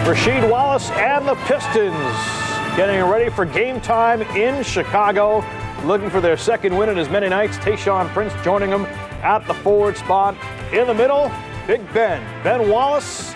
Rasheed Wallace and the Pistons getting ready for game time in Chicago, looking for their second win in as many nights. Tayshaun Prince joining them at the forward spot. In the middle, Big Ben Wallace,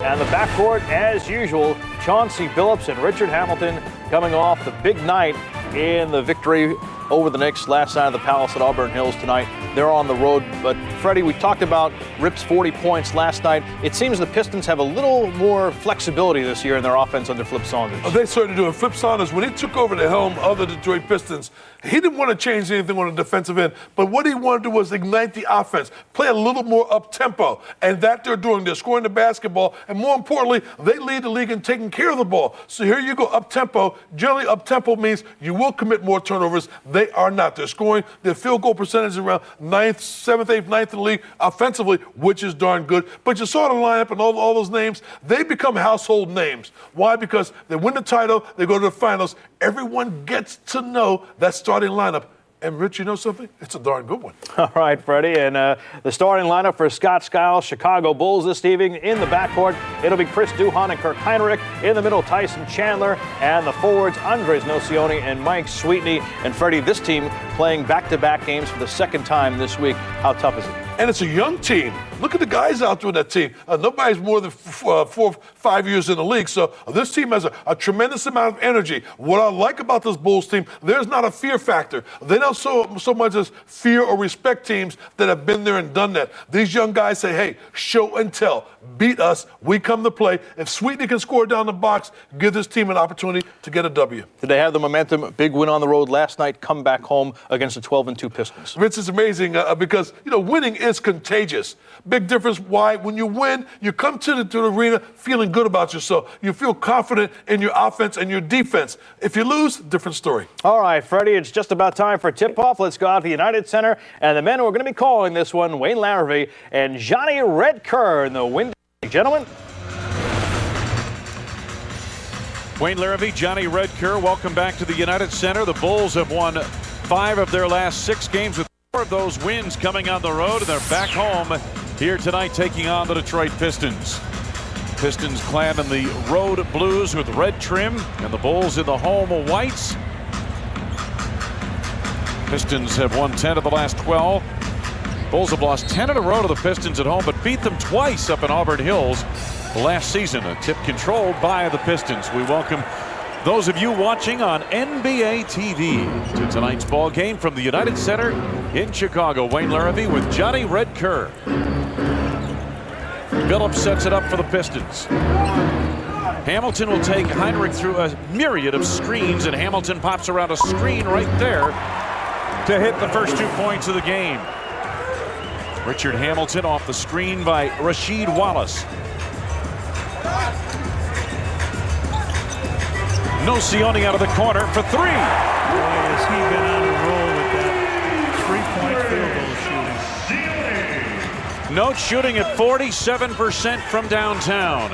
and the backcourt, as usual, Chauncey Billups and Richard Hamilton coming off the big night in the victory over the Knicks last night of the Palace at Auburn Hills tonight. They're on the road. But, Freddie, we talked about Rip's 40 points last night. It seems the Pistons have a little more flexibility this year in their offense under Flip Saunders. They certainly do. And Flip Saunders, when he took over the helm of the Detroit Pistons, he didn't want to change anything on the defensive end. But what he wanted to do was ignite the offense, play a little more up-tempo. And that they're doing. They're scoring the basketball. And more importantly, they lead the league in taking care of the ball. So here you go, up-tempo. Generally, up-tempo means you will commit more turnovers. They are not. They're scoring their field goal percentage around 9th, 7th, 8th, 9th in the league offensively, which is darn good. But you saw the lineup and all those names. They become household names. Why? Because they win the title, they go to the finals. Everyone gets to know that starting lineup. And, Rich, you know something? It's a darn good one. All right, Freddie. And the starting lineup for Scott Skiles' Chicago Bulls this evening in the backcourt, it'll be Chris Duhon and Kirk Heinrich. In the middle, Tyson Chandler. And the forwards, Andres Nocioni and Mike Sweetney. And, Freddie, this team playing back-to-back games for the second time this week. How tough is it? And it's a young team. Look at the guys out there in that team. Nobody's more than 4 or 5 years in the league. So this team has a tremendous amount of energy. What I like about this Bulls team, there's not a fear factor. They don't so much as fear or respect teams that have been there and done that. These young guys say, hey, show and tell. Beat us. We come to play. If Sweetney can score down the box, give this team an opportunity to get a W. Did they have the momentum? Big win on the road last night. Come back home against the 12-2 Pistons. Rich, is amazing because, winning is contagious. Big difference. Why? When you win, you come to the arena feeling good about yourself. You feel confident in your offense and your defense. If you lose, different story. All right, Freddie, it's just about time for tip-off. Let's go out to the United Center. And the men who are going to be calling this one, Wayne Larrivee and Johnny Redker in the window. Gentlemen. Wayne Larrivee, Johnny Redker, welcome back to the United Center. The Bulls have won 5 of their last 6 games with 4 of those wins coming on the road, and they're back home here tonight taking on the Detroit Pistons. Pistons clad in the road blues with red trim, and the Bulls in the home whites. Pistons have won 10 of the last 12. Bulls have lost 10 in a row to the Pistons at home, but beat them twice up in Auburn Hills last season. A tip controlled by the Pistons. We welcome those of you watching on NBA TV to tonight's ball game from the United Center in Chicago. Wayne Larrivee with Johnny Redker. Billups sets it up for the Pistons. Hamilton will take Heinrich through a myriad of screens, and Hamilton pops around a screen right there to hit the first 2 points of the game. Richard Hamilton off the screen by Rasheed Wallace. Nocioni out of the corner for 3. Boy, has he been on a roll with that 3-point field goal shooting. Note shooting at 47% from downtown.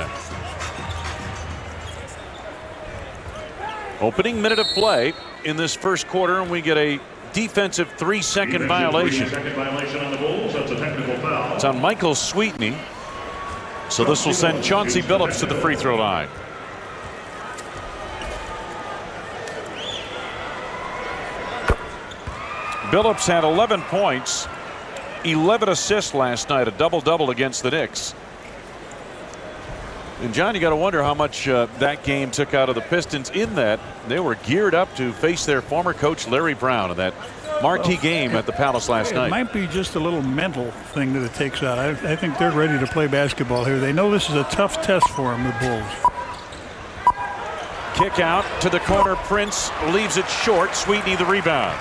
Opening minute of play in this first quarter, and we get a defensive 3-second violation. It's on Michael Sweetney. So this will send Chauncey Billups to the free throw line. Billups had 11 points, 11 assists last night, a double-double against the Knicks. And, John, you got to wonder how much that game took out of the Pistons in that they were geared up to face their former coach Larry Brown in that marquee game at the Palace last night. It might be just a little mental thing that it takes out. I think they're ready to play basketball here. They know this is a tough test for them, the Bulls. Kick out to the corner. Prince leaves it short. Sweetney the rebound.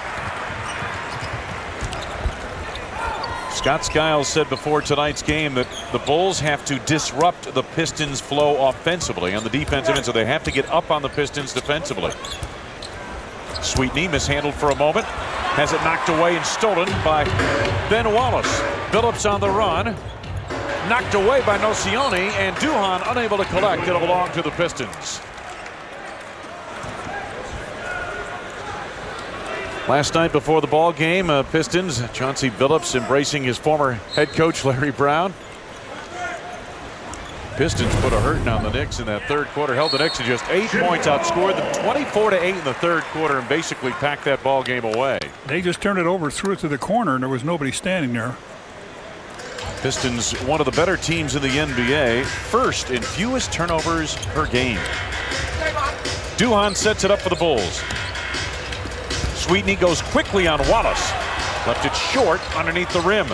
Scott Skiles said before tonight's game that the Bulls have to disrupt the Pistons' flow offensively on the defensive end, so they have to get up on the Pistons defensively. Sweetney mishandled for a moment, has it knocked away and stolen by Ben Wallace. Billups on the run, knocked away by Nocioni, and Duhon unable to collect. It'll belong to the Pistons. Last night before the ball game, Pistons, Chauncey Billups embracing his former head coach Larry Brown. Pistons put a hurting on the Knicks in that third quarter, held the Knicks to just 8 points, outscored them 24-8 in the third quarter, and basically packed that ball game away. They just turned it over, threw it to the corner, and there was nobody standing there. Pistons, one of the better teams in the NBA, first in fewest turnovers per game. Duhan sets it up for the Bulls. Sweetney goes quickly on Wallace. Left it short underneath the rim.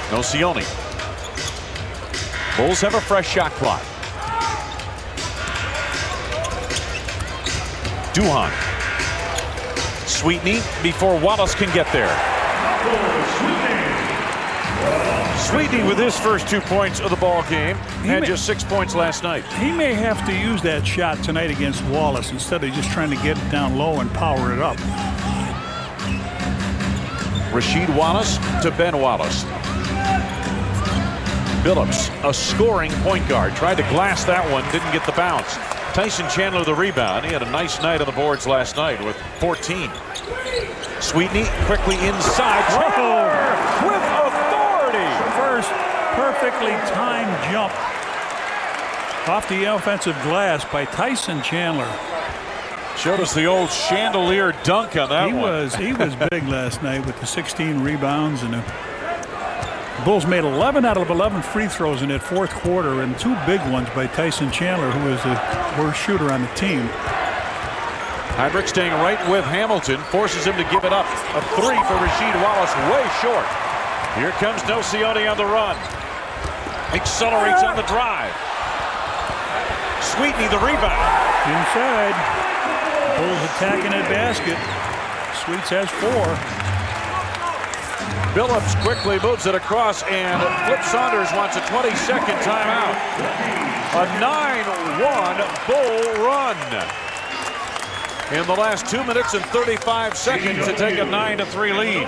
Nocioni. Bulls have a fresh shot clock. Duhan. Sweetney before Wallace can get there. Sweetney with his first 2 points of the ball game. Had just 6 points last night. He may have to use that shot tonight against Wallace instead of just trying to get it down low and power it up. Rasheed Wallace to Ben Wallace. Billups, a scoring point guard, tried to glass that one, didn't get the bounce. Tyson Chandler the rebound. He had a nice night on the boards last night with 14. Sweetney quickly inside. Chandler with authority. First perfectly timed jump off the offensive glass by Tyson Chandler. Showed us the old chandelier dunk on that one. He was big last night with the 16 rebounds, and the Bulls made 11 out of 11 free throws in that fourth quarter, and 2 big ones by Tyson Chandler, who was the worst shooter on the team. Heinrich staying right with Hamilton, forces him to give it up. A 3 for Rasheed Wallace, way short. Here comes Nocioni on the run. Accelerates on the drive. Sweetney the rebound. Inside. Bulls attacking that basket. Sweets has 4. Billups quickly moves it across, and Flip Saunders wants a 20-second timeout. A 9-1 Bull run. In the last 2 minutes and 35 seconds to take a 9-3 lead.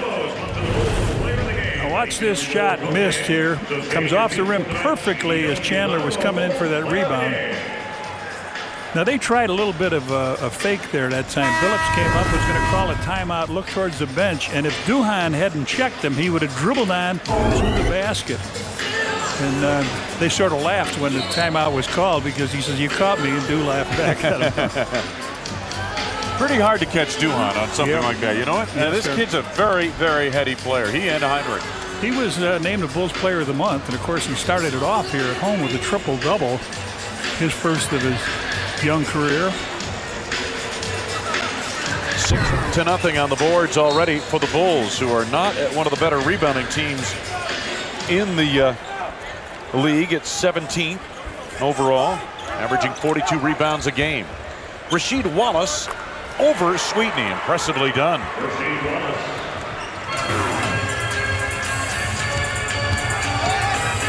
Now watch this shot missed here. Comes off the rim perfectly as Chandler was coming in for that rebound. Now they tried a little bit of a fake there that time. Billups came up, was going to call a timeout, look towards the bench, and if Duhan hadn't checked him, he would have dribbled on to the basket. And they sort of laughed when the timeout was called because he says, "You caught me," and Du laughed back at him. Pretty hard to catch Duhan on something like that. You know what? This kid's a very, very heady player. He and Heinrich. He was named the Bulls Player of the Month, and of course he started it off here at home with a triple-double, his first of his young career. 6-0 on the boards already for the Bulls, who are not one of the better rebounding teams in the league. It's 17th overall, averaging 42 rebounds a game. Rasheed Wallace over Sweetney, impressively done.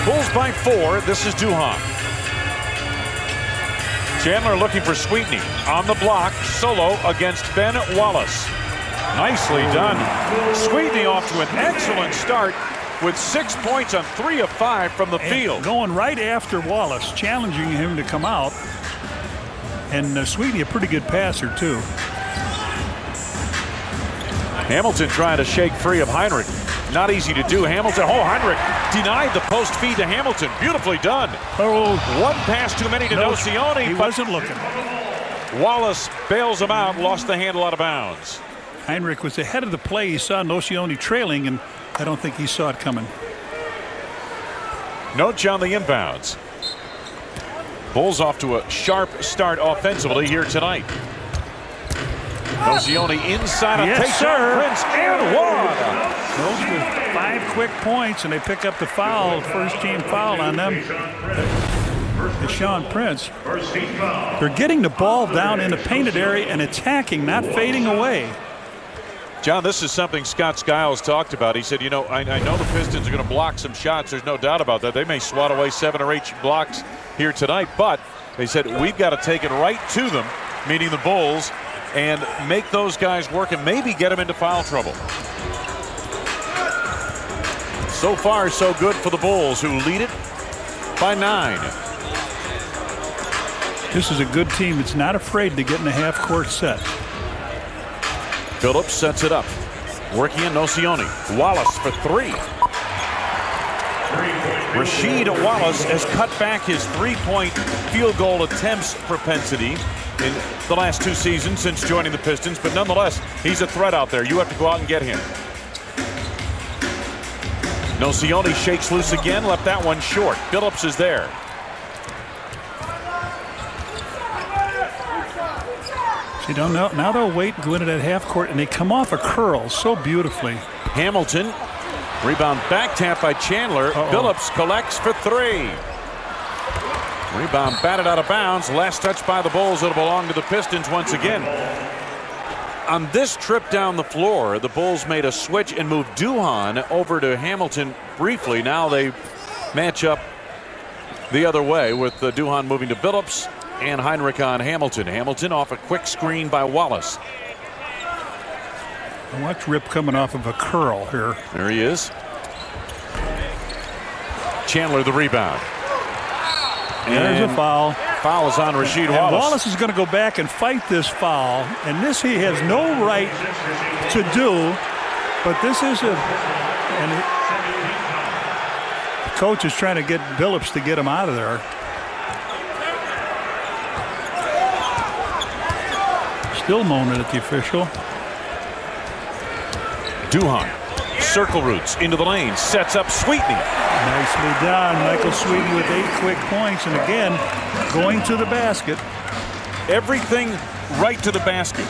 Bulls by 4. This is Duhan. Chandler looking for Sweetney on the block, solo against Ben Wallace. Nicely done. Sweetney off to an excellent start with 6 points on 3 of 5 from the field. Going right after Wallace, challenging him to come out. And Sweetney a pretty good passer too. Hamilton trying to shake free of Heinrich. Not easy to do. Hamilton, Heinrich denied the post feed to Hamilton. Beautifully done. Oh, one pass too many to Nocioni. He wasn't looking. Wallace bails him out, lost the handle out of bounds. Heinrich was ahead of the play. He saw Nocioni trailing, and I don't think he saw it coming. Note on the inbounds. Bulls off to a sharp start offensively here tonight. Nocioni inside on Tayshaun Prince and one. Those were 5 quick points, and they pick up the foul, first team foul on them. Tayshaun Prince. They're getting the ball down in the painted area and attacking, not fading away. John, this is something Scott Skiles talked about. He said, you know, I know the Pistons are going to block some shots. There's no doubt about that. They may swat away 7 or 8 blocks here tonight, but they said we've got to take it right to them, meaning the Bulls, and make those guys work and maybe get them into foul trouble. So far, so good for the Bulls, who lead it by 9. This is a good team. It's not afraid to get in a half-court set. Billups sets it up. Working in Nocioni. Wallace for 3. Rasheed Wallace has cut back his three-point field goal attempts propensity in the last 2 seasons since joining the Pistons, but nonetheless, he's a threat out there. You have to go out and get him. Nocioni shakes loose again, left that one short. Billups is there. You don't know. Now they'll wait and go into that half court, and they come off a curl so beautifully. Hamilton, rebound back tap by Chandler. Billups collects for 3. Rebound batted out of bounds. Last touch by the Bulls. It'll belong to the Pistons once again. On this trip down the floor, the Bulls made a switch and moved Duhan over to Hamilton briefly. Now they match up the other way with Duhan moving to Billups and Heinrich on Hamilton. Hamilton off a quick screen by Wallace. Watch Rip coming off of a curl here. There he is. Chandler the rebound. And there's a foul. Foul is on Rasheed Wallace. Wallace is going to go back and fight this foul, and this he has no right to do, but this is a, and the coach is trying to get Billups to get him out of there. Still moaning at the official. Duhan, circle routes into the lane, sets up Sweetney. Nicely done. Michael Sweetney with 8 quick points, and again, going to the basket. Everything right to the basket.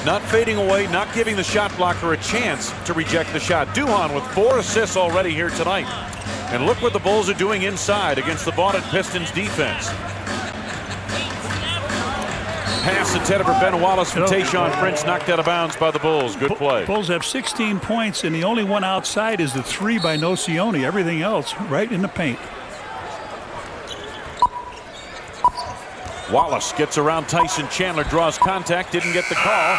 Not fading away, not giving the shot blocker a chance to reject the shot. Duhan with 4 assists already here tonight. And look what the Bulls are doing inside against the vaunted Pistons defense. Pass intended for Ben Wallace from Tayshaun Prince, knocked out of bounds by the Bulls. Good play. Bulls have 16 points, and the only one outside is the 3 by Nocioni. Everything else right in the paint. Wallace gets around Tyson Chandler, draws contact, didn't get the call.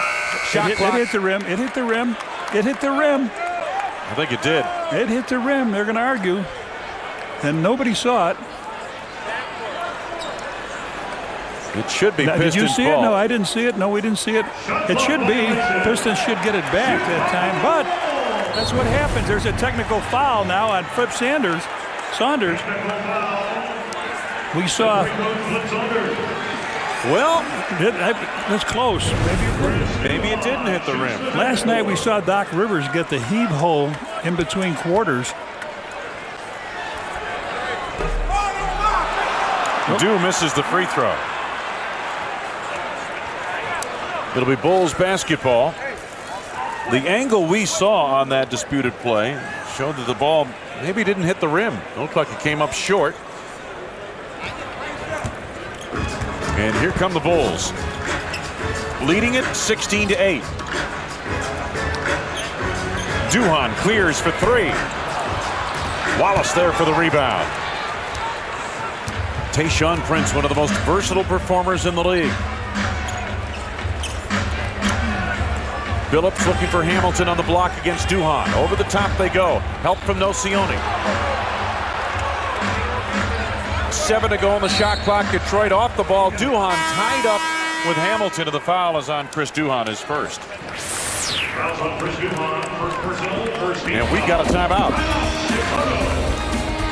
Shot clock. It hit the rim. It hit the rim. It hit the rim. I think it did. It hit the rim. They're going to argue. And nobody saw it. It should be Pistons. Did you see ball. it? No, I didn't see it. No, we didn't see it. It should be. Pistons should get it back that time. But that's what happens. There's a technical foul now on Flip Saunders. We saw. Well, that's close. Maybe it didn't hit the rim. Last night we saw Doc Rivers get the heave hole in between quarters. Dew misses the free throw. It'll be Bulls basketball. The angle we saw on that disputed play showed that the ball maybe didn't hit the rim. It looked like it came up short. And here come the Bulls, leading it 16-8. Duhan clears for 3. Wallace there for the rebound. Tayshaun Prince, one of the most versatile performers in the league. Billups looking for Hamilton on the block against Duhan. Over the top they go. Help from Nocioni. 7 to go on the shot clock. Detroit off the ball. Duhan tied up with Hamilton, and the foul is on Chris Duhan, his first. And we got a timeout.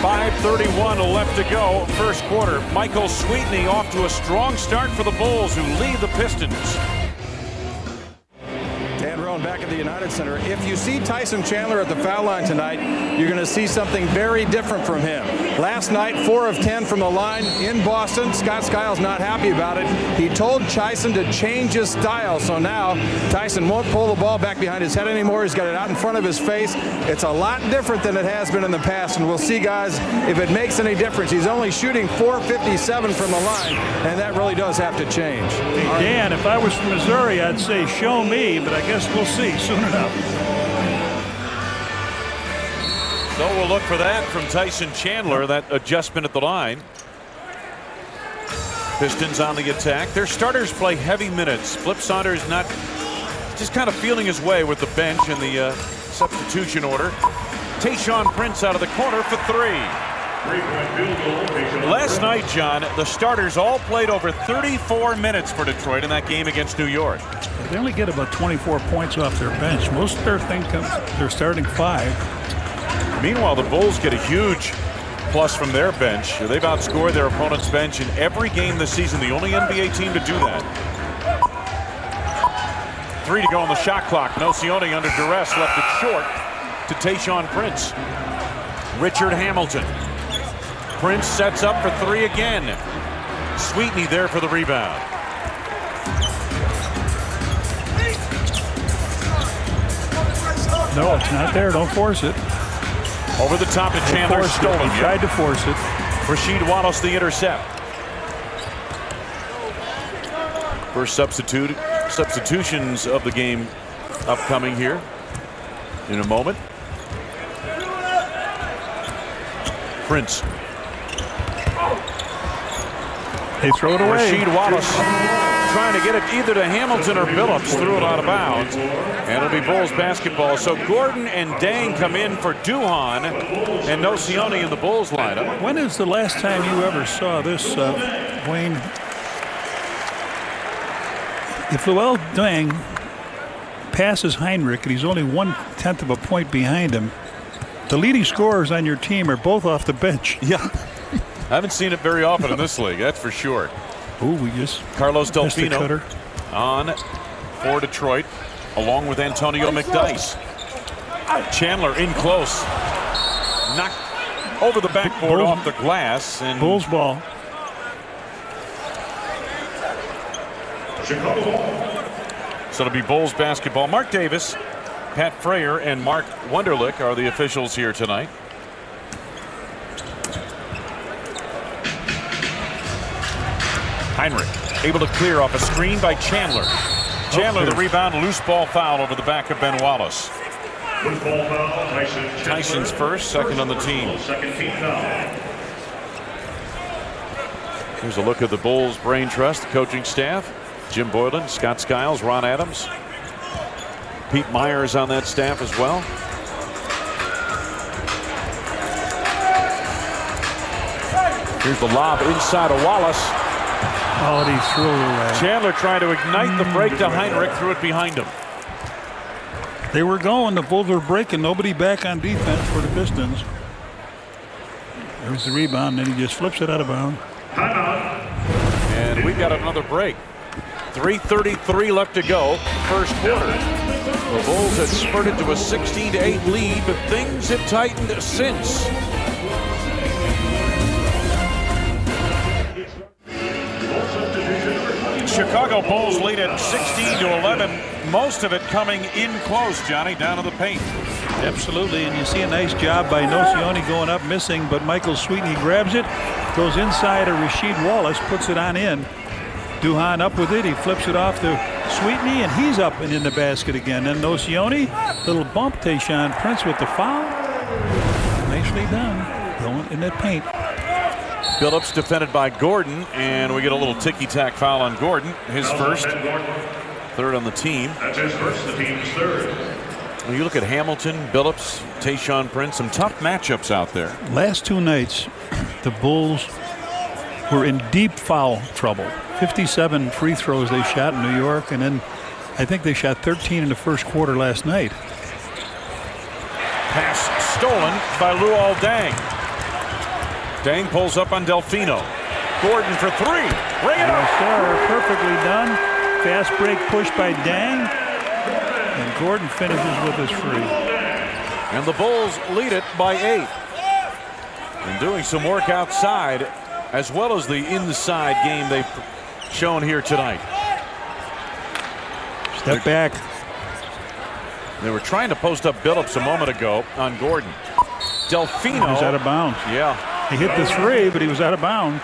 5:31 left to go, first quarter. Michael Sweetney off to a strong start for the Bulls, who lead the Pistons. Back at the United Center. If you see Tyson Chandler at the foul line tonight, you're going to see something very different from him. Last night, 4 of 10 from the line in Boston. Scott Skiles not happy about it. He told Tyson to change his style, so now Tyson won't pull the ball back behind his head anymore. He's got it out in front of his face. It's a lot different than it has been in the past, and we'll see, guys, if it makes any difference. He's only shooting .457 from the line, and that really does have to change. Hey, Dan, if I was from Missouri, I'd say show me, but I guess we'll see soon enough. So we'll look for that from Tyson Chandler, that adjustment at the line. Pistons on the attack. Their starters play heavy minutes. Flip Saunders not just kind of feeling his way with the bench and the substitution order. Tayshaun Prince out of the corner for 3. Last night, John, the starters all played over 34 minutes for Detroit in that game against New York. They only get about 24 points off their bench. Most of their thing comes, they're starting 5. Meanwhile, the Bulls get a huge plus from their bench. They've outscored their opponent's bench in every game this season. The only NBA team to do that. 3 to go on the shot clock. Nocioni under duress left it short to Tayshaun Prince. Richard Hamilton. Prince sets up for 3 again. Sweetney there for the rebound. No, it's not there. Don't force it. Over the top to Chandler. Stolen. He tried to force it. Rasheed Wallace the intercept. First substitutions of the game upcoming here in a moment. Prince. They throw it away. Rasheed Wallace trying to get it either to Hamilton or Billups. Threw it out of bounds. And it'll be Bulls basketball. So Gordon and Dang come in for Duhan and Nocioni in the Bulls lineup. When is the last time you ever saw this, Wayne? If Luol Deng passes Heinrich and he's only 1/10 of a point behind him, the leading scorers on your team are both off the bench. Yeah. I haven't seen it very often in this league, that's for sure. Ooh, we just Carlos Delfino on for Detroit, along with Antonio McDyess. Chandler in close. Knocked over the backboard off the glass. And Bulls ball. So it'll be Bulls basketball. Mark Davis, Pat Frayer, and Mark Wunderlich are the officials here tonight. Heinrich able to clear off a screen by Chandler. Chandler the rebound, loose ball foul over the back of Ben Wallace. Tyson's first, second on the team. Here's a look at the Bulls brain trust, the coaching staff. Jim Boylan, Scott Skiles, Ron Adams. Pete Myers on that staff as well. Here's the lob inside of Wallace. Oh, and he threw it away. Chandler trying to ignite the break to Heinrich, threw it behind him. They were going. The Bulls were breaking. Nobody back on defense for the Pistons. There's the rebound, and he just flips it out of bounds. And we've got another break. 3:33 left to go, first quarter. The Bulls had spurted to a 16-8 lead, but things have tightened since. Chicago Bulls lead at 16-11. Most of it coming in close, Johnny, down to the paint. Absolutely, and you see a nice job by Nocioni going up missing, but Michael Sweetney grabs it, goes inside of Rasheed Wallace, puts it on in. Duhan up with it, he flips it off to Sweetney, and he's up and in the basket again. Then Nocioni, little bump, Tayshaun Prince with the foul. Nicely done, going in that paint. Billups defended by Gordon, and we get a little ticky-tack foul on Gordon. His first, third on the team. That's his first, the team's third. When you look at Hamilton, Billups, Tayshaun Prince, some tough matchups out there. Last 2 nights, the Bulls were in deep foul trouble. 57 free throws they shot in New York, and then I think they shot 13 in the first quarter last night. Pass stolen by Luol Deng. Deng pulls up on Delfino. Gordon for 3. Bring it up. Yes, sir. Perfectly done. Fast break push by Deng. And Gordon finishes with his free. And the Bulls lead it by 8. And doing some work outside as well as the inside game they've shown here tonight. Step back. They were trying to post up Billups a moment ago on Gordon. Delfino. He was out of bounds. Yeah. He hit the 3, but he was out of bounds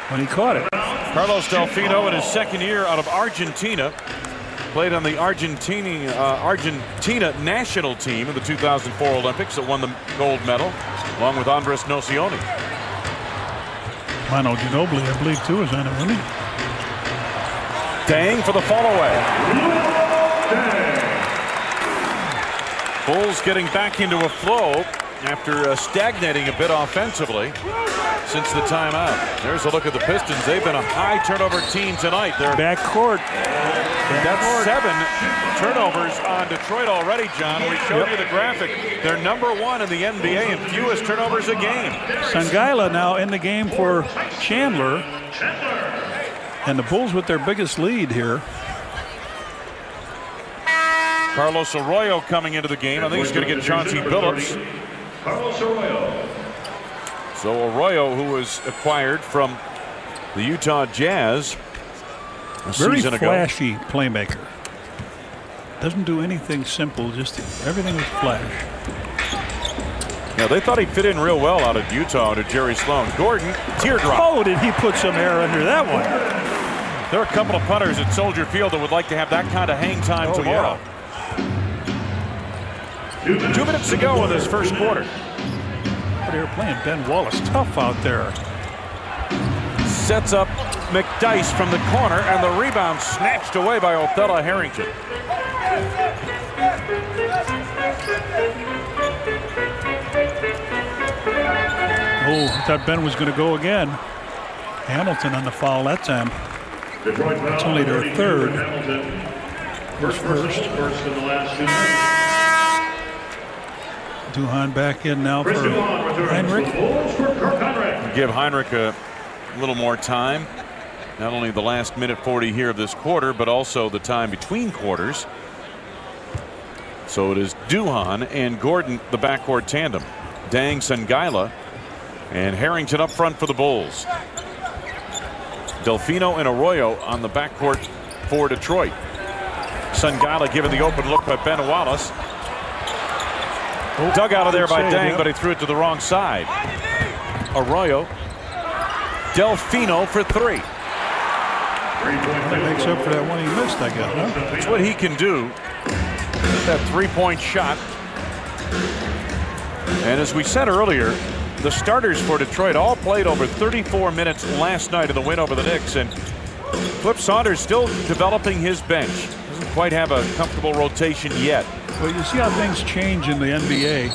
when he caught it. Carlos Delfino in his second year out of Argentina. Played on the Argentina national team in the 2004 Olympics that won the gold medal, along with Andres Nocioni. Manu Ginobili, I believe, too, is on it, wasn't he? Dang for the fall away. Bulls getting back into a flow. after stagnating a bit offensively since the timeout. There's a look at the Pistons. They've been a high turnover team tonight. They're backcourt. That's 7 turnovers on Detroit already, John. We showed you the graphic. They're #1 in the NBA in fewest turnovers a game. Sangaila now in the game for Chandler. And the Bulls with their biggest lead here. Carlos Arroyo coming into the game. I think he's going to get Chauncey Billups. Carlos Arroyo. So Arroyo, who was acquired from the Utah Jazz a Very season ago. flashy playmaker. Doesn't do anything simple, just everything is flash. Now, they thought he'd fit in real well out of Utah to Jerry Sloan. Gordon, teardrop. Oh, did he put some air under that one? There are a couple of punters at Soldier Field that would like to have that kind of hang time tomorrow. Yeah. 2 minutes to go in this first quarter. They were playing Ben Wallace tough out there. Sets up McDyess from the corner, and the rebound snatched away by Othello Harrington. Oh, I thought Ben was going to go again. Hamilton on the foul that time. It's only their third. First in the last 2 minutes. Duhan back in now for Heinrich. Give Heinrich a little more time. Not only the last minute 40 here of this quarter, but also the time between quarters. So it is Duhan and Gordon, the backcourt tandem. Dang, Sangaila, and Harrington up front for the Bulls. Delfino and Arroyo on the backcourt for Detroit. Sangaila given the open look by Ben Wallace. Dug out of there by Dang, but he threw it to the wrong side. Arroyo. Delfino for 3. That makes up for that one he missed, I guess. Huh? That's what he can do. That 3-point shot. And as we said earlier, the starters for Detroit all played over 34 minutes last night in the win over the Knicks. And Flip Saunders still developing his bench. Doesn't quite have a comfortable rotation yet. Well, you see how things change in the NBA.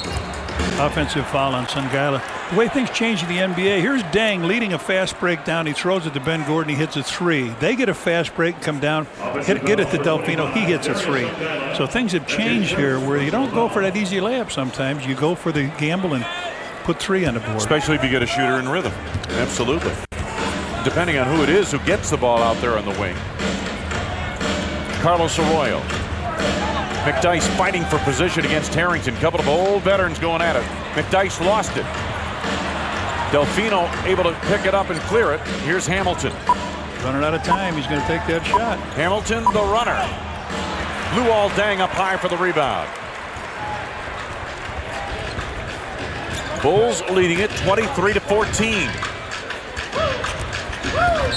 Offensive foul on Sangaila. The way things change in the NBA, here's Dang leading a fast break down. He throws it to Ben Gordon. He hits a 3. They get a fast break, come down, get it to Delfino. He hits a 3. So things have changed here where you don't go for that easy layup sometimes. You go for the gamble and put 3 on the board. Especially if you get a shooter in rhythm. Absolutely. Depending on who it is who gets the ball out there on the wing. Carlos Arroyo. McDyess fighting for position against Harrington. Couple of old veterans going at it. McDyess lost it. Delfino able to pick it up and clear it. Here's Hamilton. Running out of time. He's going to take that shot. Hamilton, the runner. Luol Deng up high for the rebound. Bulls leading it 23-14.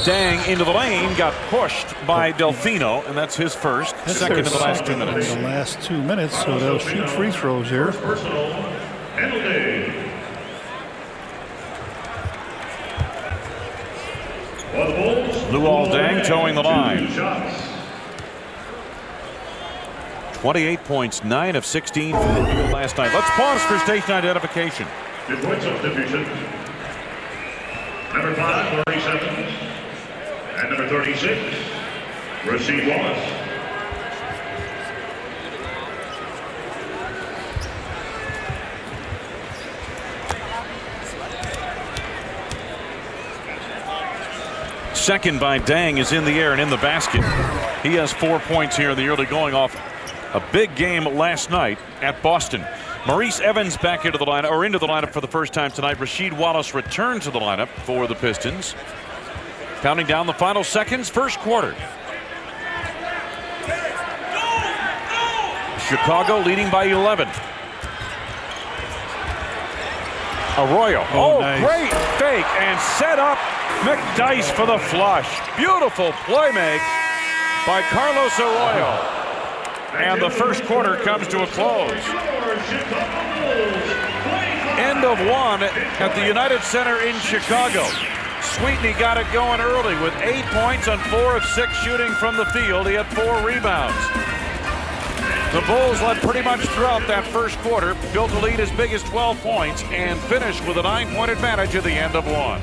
Dang into the lane, got pushed by Delfino, and that's his first. Second in the last 2 minutes. In the last 2 minutes, so they'll shoot free throws here. Luol Deng towing the line. 28 points, 9 of 16 from the field last night. Let's pause for station identification. Detroit substitution. Number 5, 37. And number 36, Rasheed Wallace. Second by Dang is in the air and in the basket. He has 4 points here in the early going off a big game last night at Boston. Maurice Evans back into the lineup for the first time tonight. Rasheed Wallace returned to the lineup for the Pistons. Counting down the final seconds, first quarter. Chicago leading by 11. Arroyo. Oh, nice. Great fake and set up McDyess for the flush. Beautiful play make by Carlos Arroyo. And the first quarter comes to a close. End of 1 at the United Center in Chicago. Sweetney got it going early with 8 points on 4 of 6 shooting from the field. He had 4 rebounds. The Bulls led pretty much throughout that first quarter, built a lead as big as 12 points, and finished with a 9-point advantage at the end of one.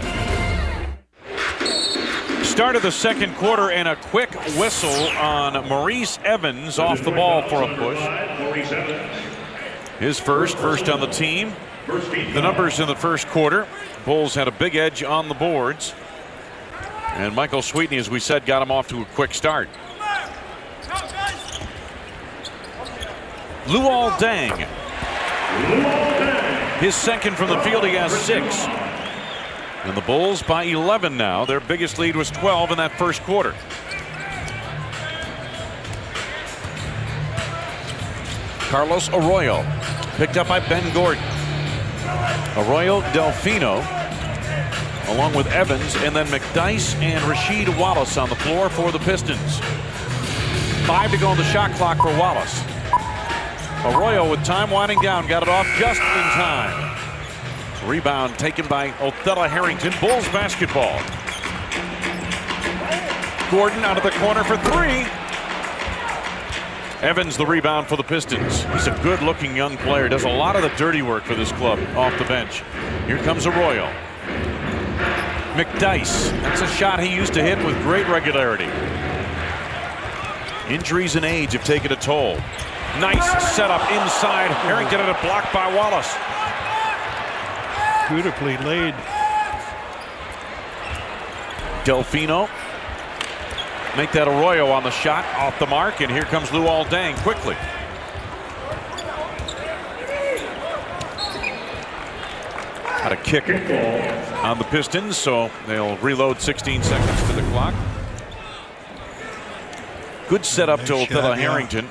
Started the second quarter, and a quick whistle on Maurice Evans off the ball for a push. His first on the team. The numbers in the first quarter. Bulls had a big edge on the boards. And Michael Sweetney, as we said, got him off to a quick start. Luol Deng. His second from the field. He has 6. And the Bulls by 11 now. Their biggest lead was 12 in that first quarter. Carlos Arroyo picked up by Ben Gordon. Arroyo, Delfino, along with Evans, and then McDyess and Rasheed Wallace on the floor for the Pistons. 5 to go on the shot clock for Wallace. Arroyo with time winding down, got it off just in time. Rebound taken by Othello Harrington. Bulls basketball. Gordon out of the corner for 3. Evans the rebound for the Pistons. He's a good-looking young player. Does a lot of the dirty work for this club off the bench. Here comes Arroyo. McDyess. That's a shot he used to hit with great regularity. Injuries and age have taken a toll. Nice setup inside. Harrington had it blocked by Wallace. Beautifully laid. Delfino. Make that Arroyo on the shot, off the mark, and here comes Luol Deng quickly. Got a kick on the Pistons, so they'll reload. 16 seconds to the clock. Good setup to Othello Harrington.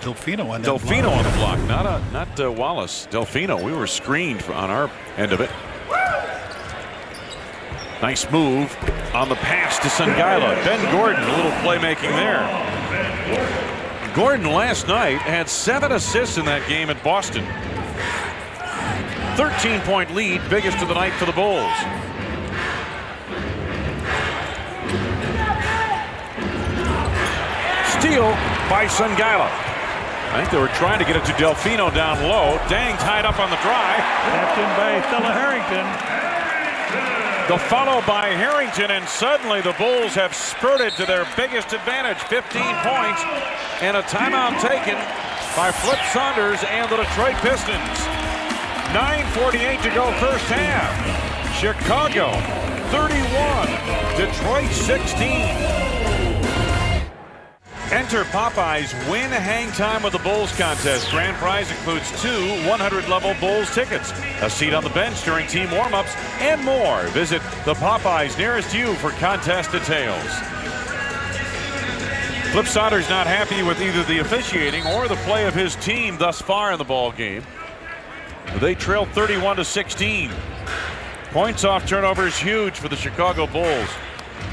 Delfino on that Delfino block. on the block, not Wallace. Delfino. We were screened on our end of it. Nice move on the pass to Sangaila. Ben Gordon, a little playmaking there. Gordon last night had 7 assists in that game at Boston. 13-point lead, biggest of the night for the Bulls. Steal by Sangaila. I think they were trying to get it to Delfino down low. Deng tied up on the drive. Tapped in by Othello Harrington. The follow by Harrington, and suddenly the Bulls have spurted to their biggest advantage. 15 points, and a timeout taken by Flip Saunders and the Detroit Pistons. 9:48 to go first half. Chicago 31, Detroit 16. Enter Popeyes Win Hang Time with the Bulls contest. Grand prize includes 2 100-level Bulls tickets, a seat on the bench during team warm-ups, and more. Visit the Popeyes nearest you for contest details. Flip Saunders not happy with either the officiating or the play of his team thus far in the ball game. They trail 31-16. Points off turnovers huge for the Chicago Bulls.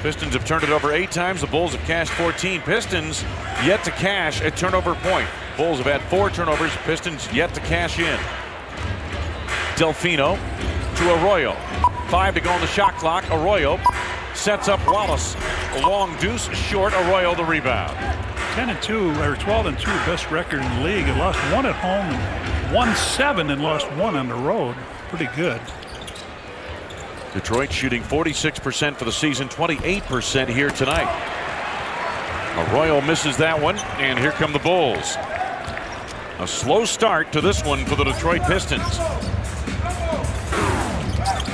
Pistons have turned it over 8 times. The Bulls have cashed 14. Pistons yet to cash a turnover point. Bulls have had 4 turnovers. Pistons yet to cash in. Delfino to Arroyo. 5 to go on the shot clock. Arroyo sets up Wallace. A long deuce short. Arroyo the rebound. 10-2 or 12-2 best record in the league. They lost 1 at home and won 7 and lost 1 on the road. Pretty good. Detroit shooting 46% for the season, 28% here tonight. Arroyo misses that one, and here come the Bulls. A slow start to this one for the Detroit Pistons.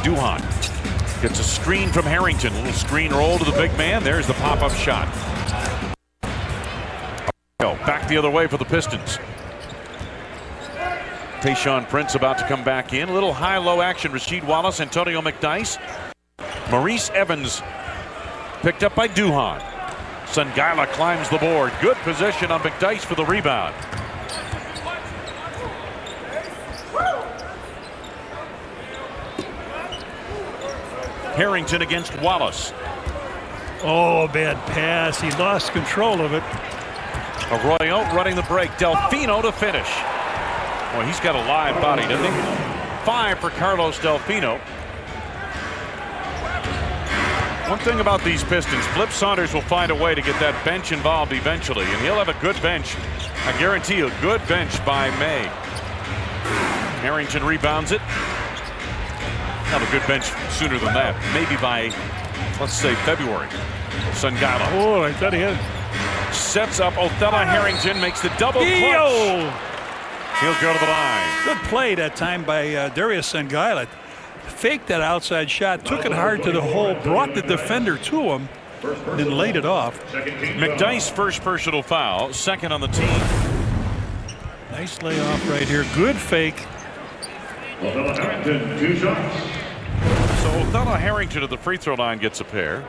Duhon gets a screen from Harrington. A little screen roll to the big man. There's the pop-up shot. Back the other way for the Pistons. Tayshaun Prince about to come back in. A little high-low action. Rasheed Wallace, Antonio McDyess. Maurice Evans picked up by Duhon. Sangaila climbs the board. Good position on McDyess for the rebound. Harrington against Wallace. Oh, bad pass. He lost control of it. Arroyo running the break. Delfino to finish. Boy, he's got a live body, doesn't he? 5 for Carlos Delfino. One thing about these Pistons, Flip Saunders will find a way to get that bench involved eventually, and he'll have a good bench I guarantee you a good bench by May. Harrington rebounds it. Not a good bench sooner than that. Maybe by, let's say, February. Sungalo. Oh, I thought he had. Sets up Othello Harrington, makes the double clutch. He'll go to the line. Good play that time by Darius Sungalo. Faked that outside shot, took it hard to the hole, brought the defender to him, then laid it off. McDyess first personal foul, second on the team. Nice layoff right here. Good fake. Othello Harrington, 2 shots. So Othello Harrington at the free throw line gets a pair.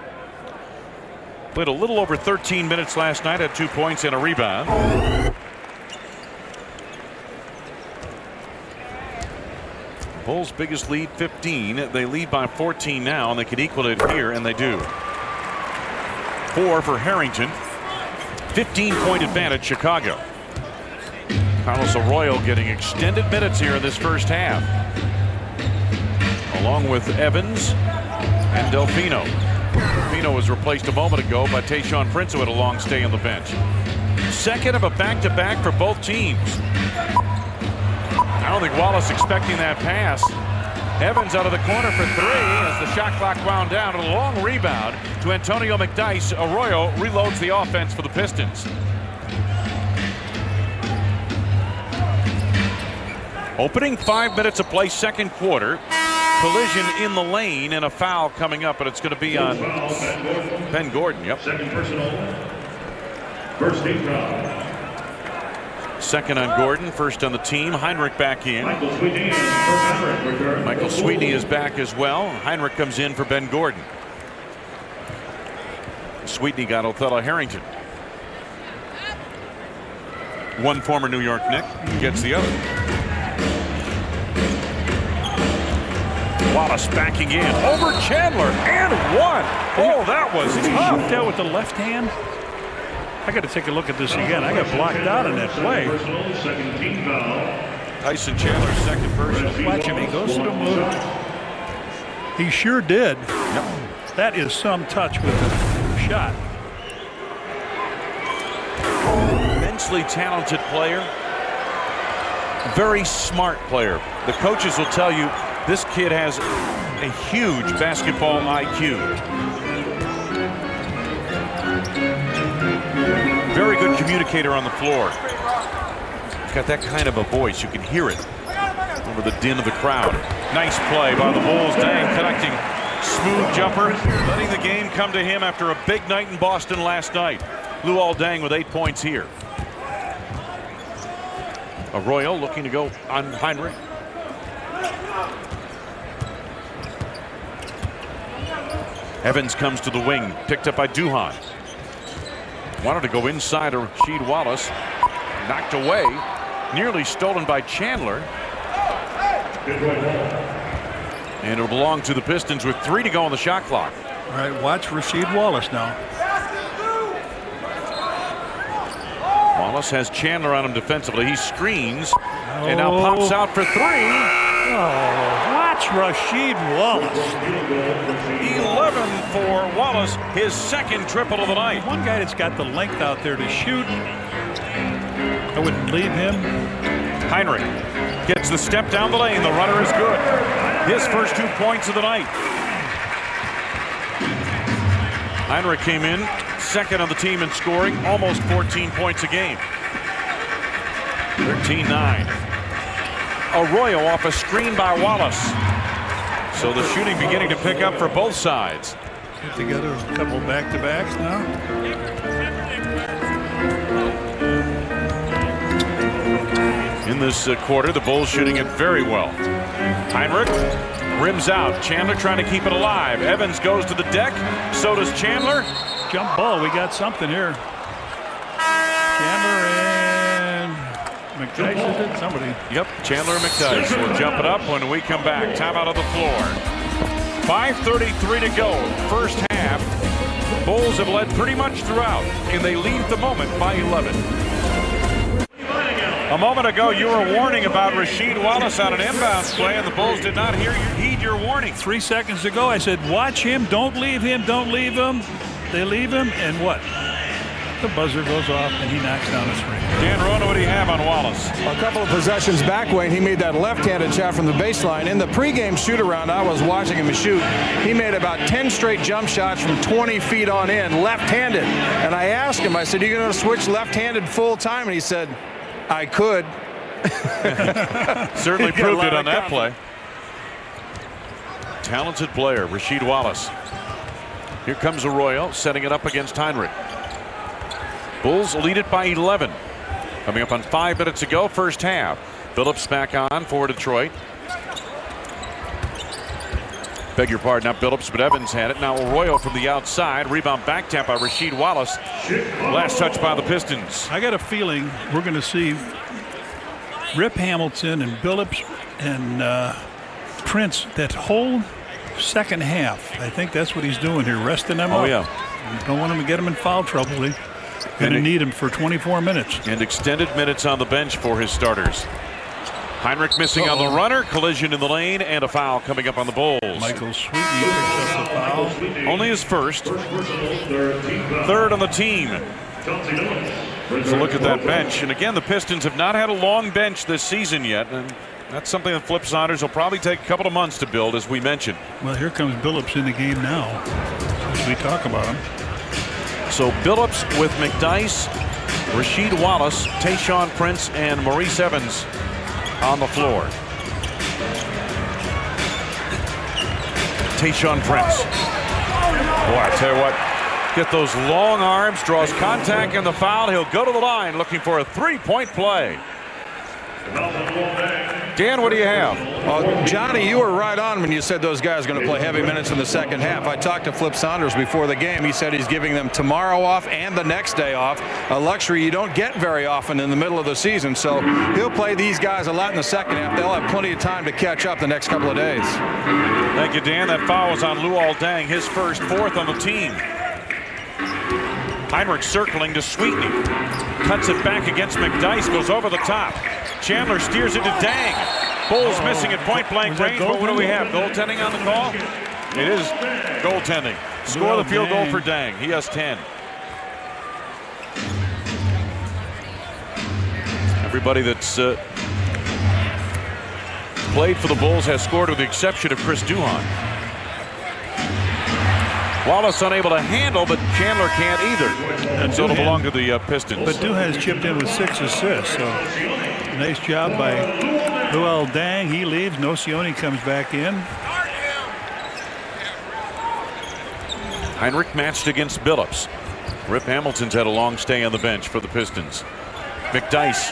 Played a little over 13 minutes last night, had 2 points and a rebound. Bulls' biggest lead, 15. They lead by 14 now, and they could equal it here, and they do. 4 for Harrington. 15-point advantage, Chicago. Carlos Arroyo getting extended minutes here in this first half, along with Evans and Delfino. Delfino was replaced a moment ago by Tayshaun Prince, who had a long stay on the bench. Second of a back-to-back for both teams. I don't think Wallace expecting that pass. Evans out of the corner for 3 as the shot clock wound down. A long rebound to Antonio McDyess. Arroyo reloads the offense for the Pistons. Opening 5 minutes of play, second quarter. Collision in the lane and a foul coming up, but it's going to be on Ben Gordon. Yep. Second personal. First team foul. Second on Gordon, first on the team. Heinrich back in. Michael Sweetney and Heinrich return. Michael Sweetney is back as well. Heinrich comes in for Ben Gordon. Sweetney got Othello Harrington. One former New York Knick gets the other. Wallace backing in over Chandler and one. Oh, that was Did he tough. shoot that with the left hand? I got to take a look at this again. I got blocked out on that play. Personal, second team foul. Tyson Chandler, second person. Watch him. He goes to the move. He sure did. That is some touch with the shot. Immensely talented player. Very smart player. The coaches will tell you this kid has a huge basketball IQ. Very good communicator on the floor. He's got that kind of a voice. You can hear it over the din of the crowd. Nice play by the Bulls. Dang, connecting. Smooth jumper, letting the game come to him after a big night in Boston last night. Luol Deng with 8 points here. Arroyo looking to go on Heinrich. Evans comes to the wing, picked up by Duhan. Wanted to go inside of Rasheed Wallace. Knocked away. Nearly stolen by Chandler. And it'll belong to the Pistons with 3 to go on the shot clock. All right, watch Rasheed Wallace now. Wallace has Chandler on him defensively. He screens and now pops out for 3. Oh, watch Rasheed Wallace. 11 for Wallace, his second triple of the night. One guy that's got the length out there to shoot. I wouldn't leave him. Heinrich gets the step down the lane. The runner is good. His first 2 points of the night. Heinrich came in second on the team in scoring, almost 14 points a game. 13-9. Arroyo off a screen by Wallace. So the shooting beginning to pick up for both sides. Put together a couple back-to-backs now. In this quarter, the Bulls shooting it very well. Heinrich rims out. Chandler trying to keep it alive. Evans goes to the deck. So does Chandler. Jump ball. We got something here. Chandler and McDyess, is it? Somebody. Yep, Chandler and McDyess will jump it up when we come back. Timeout on the floor. 5:33 to go. First half. Bulls have led pretty much throughout, and they lead at the moment by 11. A moment ago, you were warning about Rasheed Wallace on an inbounds play, and the Bulls did not heed your warning. 3 seconds ago, I said, watch him. Don't leave him. Don't leave him. They leave him, and what? the buzzer goes off, and he knocks down a three. Dan Rona, what do you have on Wallace? A couple of possessions back, Wayne, he made that left-handed shot from the baseline. In the pregame shoot-around, I was watching him shoot. He made about 10 straight jump shots from 20 feet on in, left-handed. And I asked him, I said, "Are you going to switch left-handed full-time?" And he said, "I could." Certainly proved it on that play. Talented player, Rasheed Wallace. Here comes Arroyo, setting it up against Heinrich. Bulls lead it by 11. Coming up on 5 minutes to go, first half. Billups back on for Detroit. Beg your pardon, not Billups, but Evans had it. Now Arroyo from the outside. Rebound back tap by Rasheed Wallace. Last touch by the Pistons. I got a feeling we're going to see Rip Hamilton and Billups and Prince that whole second half. I think that's what he's doing here, resting them up. Oh, yeah. Don't want him to get him in foul trouble. They're going to need him for 24 minutes. And extended minutes on the bench for his starters. Heinrich missing on the runner. Collision in the lane and a foul coming up on the Bulls. Michael Sweetney picks up the foul. Only his first. Third on the team. So look at that bench. And again, the Pistons have not had a long bench this season yet. And that's something that Flip Saunders will probably take a couple of months to build, as we mentioned. Well, here comes Billups in the game now, as we talk about him. So Billups with McDyess, Rasheed Wallace, Tayshaun Prince, and Maurice Evans on the floor. Tayshaun Prince. Boy, I tell you what, get those long arms, draws contact and the foul. He'll go to the line looking for a three-point play. Dan, what do you have? Johnny, you were right on when you said those guys are going to play heavy minutes in the second half. I talked to Flip Saunders before the game. He said he's giving them tomorrow off and the next day off, a luxury you don't get very often in the middle of the season. So he'll play these guys a lot in the second half. They'll have plenty of time to catch up the next couple of days. Thank you, Dan. That foul was on Luol Deng, his first, fourth on the team. Heinrich circling to Sweetney. Cuts it back against McDyess, goes over the top. Chandler steers it to Deng. Bulls missing at point-blank range, but what do we have? Goaltending on the call? It is goaltending. Score the field goal for Deng. He has 10. Everybody that's played for the Bulls has scored with the exception of Chris Duhon. Wallace unable to handle, but Chandler can't either. And so it'll belong to the Pistons. But Duhan's chipped in with 6 assists, so nice job by Luol Deng. He leaves. Nocioni comes back in. Heinrich matched against Billups. Rip Hamilton's had a long stay on the bench for the Pistons. McDyess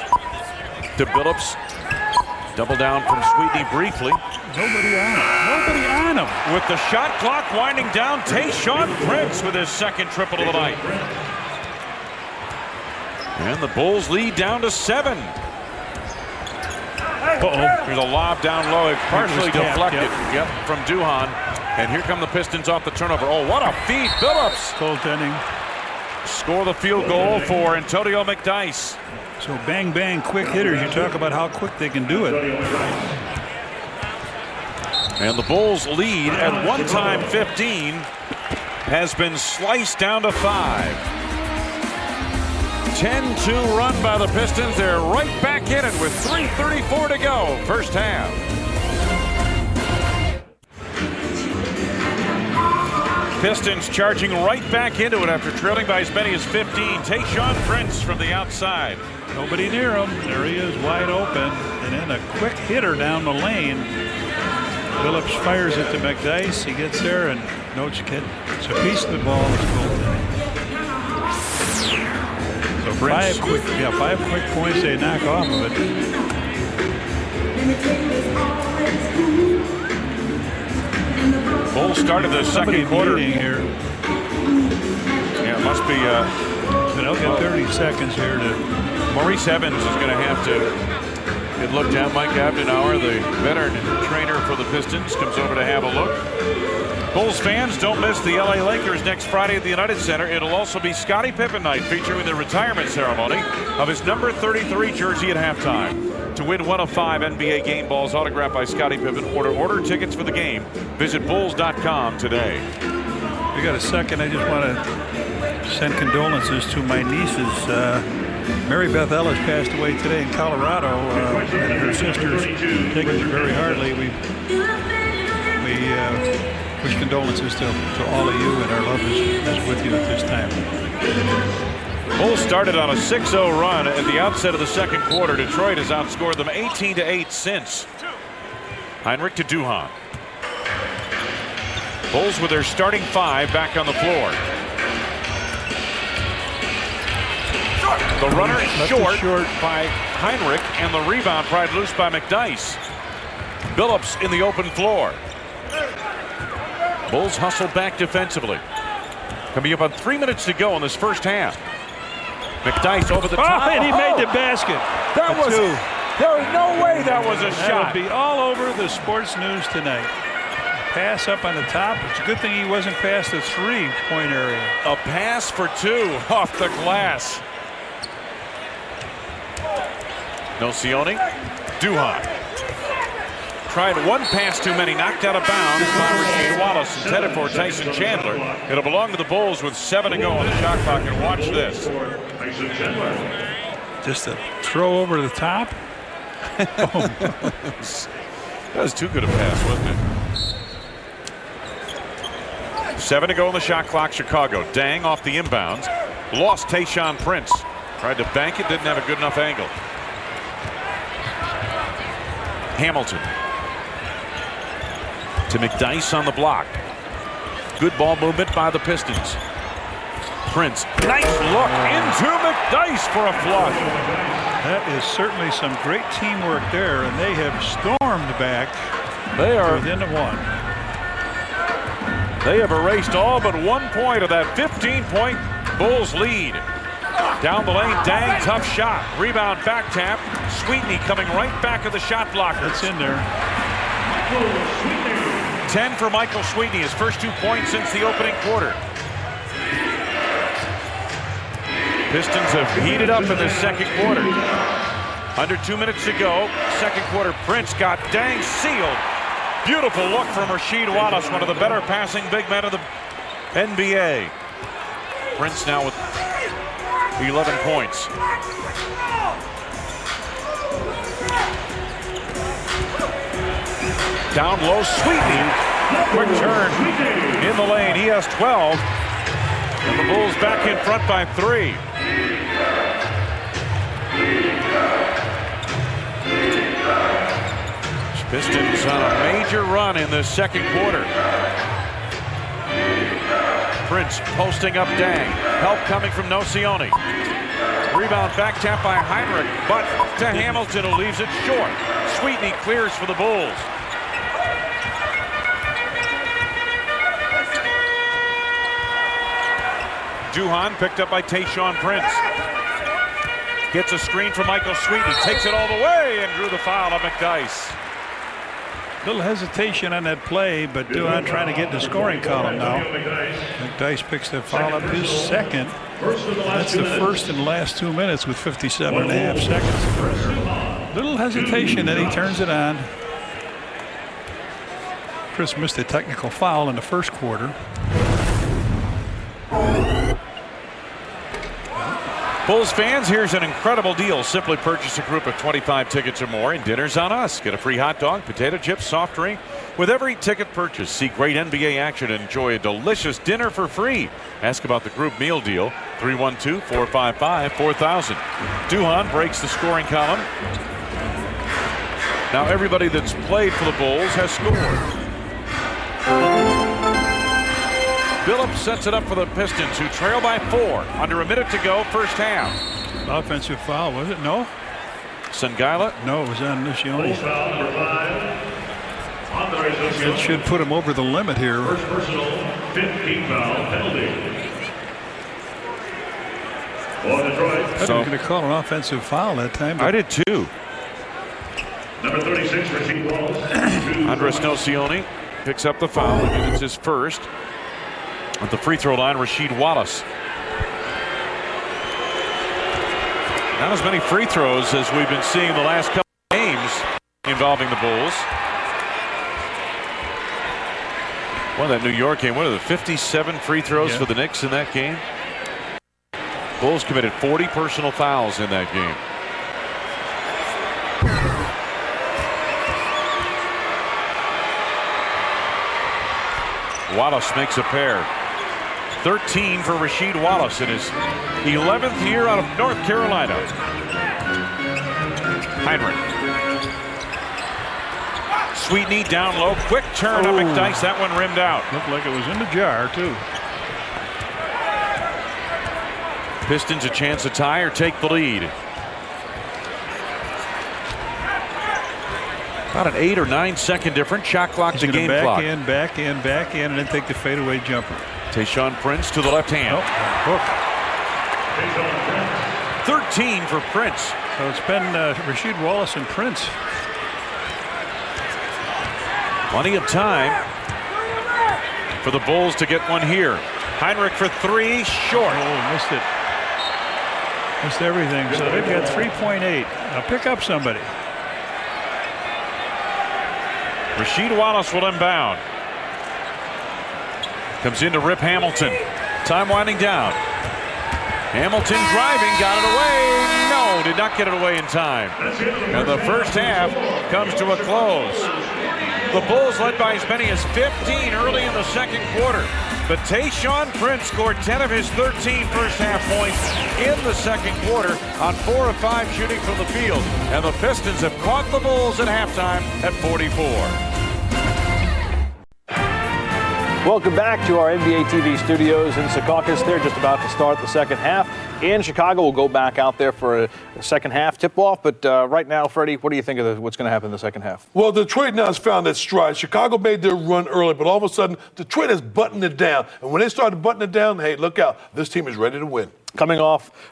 to Billups. Double down from Sweetney briefly. Nobody on him. Nobody on him. With the shot clock winding down, Tayshaun Prince with his second triple of the night. And the Bulls lead down to 7. Here's a lob down low. It's partially deflected from Duhon. And here come the Pistons off the turnover. Oh, what a feed. Billups. Goaltending. Score the field goal for Antonio McDyess. So bang, bang, quick hitters. You talk about how quick they can do it. And the Bulls lead at one time 15 has been sliced down to 5. 10-2 run by the Pistons. They're right back in it with 3:34 to go. First half. Pistons charging right back into it after trailing by as many as 15. Tayshaun Prince from the outside. Nobody near him. There he is, wide open. And then a quick hitter down the lane. Billups fires it to McDyess. He gets there and notes it's a piece of the ball. So Prince. 5 quick points they knock off of it. Bulls started the second quarter here. Yeah, it must be. They'll get 30 seconds here to. Maurice Evans is going to have to get looked at. Mike Abdenauer, the veteran trainer for the Pistons, comes over to have a look. Bulls fans, don't miss the LA Lakers next Friday at the United Center. It'll also be Scottie Pippen night, featuring the retirement ceremony of his number 33 jersey at halftime. To win one of 5 NBA game balls autographed by Scottie Pippen, order tickets for the game. Visit Bulls.com today. We got a second. I just want to Send condolences to my nieces. Mary Beth Ellis passed away today in Colorado, and her sisters taking it very hardly. We wish condolences to all of you, and our love is with you at this time. Bulls started on a 6-0 run at the outset of the second quarter. Detroit has outscored them 18-8 since. Heinrich to Duhan. Bulls with their starting 5 back on the floor. The runner short by Heinrich, and the rebound pried loose by McDyess. Billups in the open floor. Bulls hustle back defensively. Coming up on 3 minutes to go in this first half. McDyess over the top. And he made the basket. There was no way that was a shot. That'll be all over the sports news tonight. Pass up on the top. It's a good thing he wasn't past the three-point area. A pass for 2 off the glass. Nocioni, Duhan. Tried one pass too many, knocked out of bounds by Rasheed Wallace, intended for Tyson Chandler. It'll belong to the Bulls with 7 to go on the shot clock, and watch this. Just a throw over the top. That was too good a pass, wasn't it? 7 to go on the shot clock, Chicago. Dang off the inbounds. Lost Tayshaun Prince. Tried to bank it, didn't have a good enough angle. Hamilton to McDyess on the block. Good ball movement by the Pistons. Prince, nice look into McDyess for a flush. That is certainly some great teamwork there, and they have stormed back. They are within the 1. They have erased all but 1 point of that 15-point Bulls lead. Down the lane, Dang, tough shot. Rebound, back tap. Sweetney coming right back of the shot blocker. It's in there. 10 for Michael Sweetney, his first 2 points since the opening quarter. Pistons have heated up in the second quarter. Under 2 minutes to go, second quarter. Prince got Dang sealed. Beautiful look from Rasheed Wallace, one of the better passing big men of the NBA. Prince now with 11 points. Down low, Sweetney. Quick turn in the lane. He has 12. And the Bulls back in front by 3. Pistons on a major run in the second quarter. Prince posting up Dang. Help coming from Nocioni. Rebound back tap by Heinrich, but to Hamilton, who leaves it short. Sweetney clears for the Bulls. Duhan picked up by Tayshaun Prince. Gets a screen from Michael Sweetney. Takes it all the way and drew the foul on McDyess. Little hesitation on that play, but Duhan trying to get in the scoring column now. McDyess picks the foul up, his second. That's the first and last 2 minutes with 57.5 seconds. Little hesitation, and he turns it on. Chris missed a technical foul in the first quarter. Bulls fans, here's an incredible deal. Simply purchase a group of 25 tickets or more and dinner's on us. Get a free hot dog, potato chips, soft drink with every ticket purchase. See great NBA action and enjoy a delicious dinner for free. Ask about the group meal deal, 312-455-4000. Duhan breaks the scoring column. Now everybody that's played for the Bulls has scored. Billups sets it up for the Pistons, who trail by 4. Under a minute to go, first half. Offensive foul, was it? No? Sangala? No, it was on Nocioni. It should put him over the limit here. First personal, 15 foul penalty. For Detroit. I was going to call an offensive foul that time. I did too. Number 36, Rasheed Wallace. Andres Nocioni picks up the foul, and it's his first. At the free throw line, Rasheed Wallace. Not as many free throws as we've been seeing the last couple of games involving the Bulls. Well, that New York game, what are the 57 free throws for the Knicks in that game? Bulls committed 40 personal fouls in that game. Wallace makes a pair. 13 for Rasheed Wallace in his 11th year out of North Carolina. Heinrich. Sweetney down low. Quick turn on McDyess. That one rimmed out. Looked like it was in the jar, too. Pistons a chance to tie or take the lead. About an 8 or 9 second difference. Shot clock to game clock. Back in, and then take the fadeaway jumper. Tayshaun Prince to the left hand. Hook. 13 for Prince. So it's been Rasheed Wallace and Prince. Plenty of time for the Bulls to get one here. Heinrich for 3, short. Oh, missed it. Missed everything. So they've got 3.8. Now pick up somebody. Rasheed Wallace will inbound. Comes into Rip Hamilton. Time winding down. Hamilton driving, got it away. No, did not get it away in time. And the first half comes to a close. The Bulls led by as many as 15 early in the second quarter. But Tayshaun Prince scored 10 of his 13 first half points in the second quarter on 4 of 5 shooting from the field. And the Pistons have caught the Bulls at halftime at 44. Welcome back to our NBA TV studios in Secaucus. They're just about to start the second half. In Chicago, we'll go back out there for a second half tip-off. But right now, Freddie, what do you think of what's going to happen in the second half? Well, Detroit now has found its stride. Chicago made their run early, but all of a sudden, Detroit has buttoned it down. And when they started buttoning it down, hey, look out. This team is ready to win.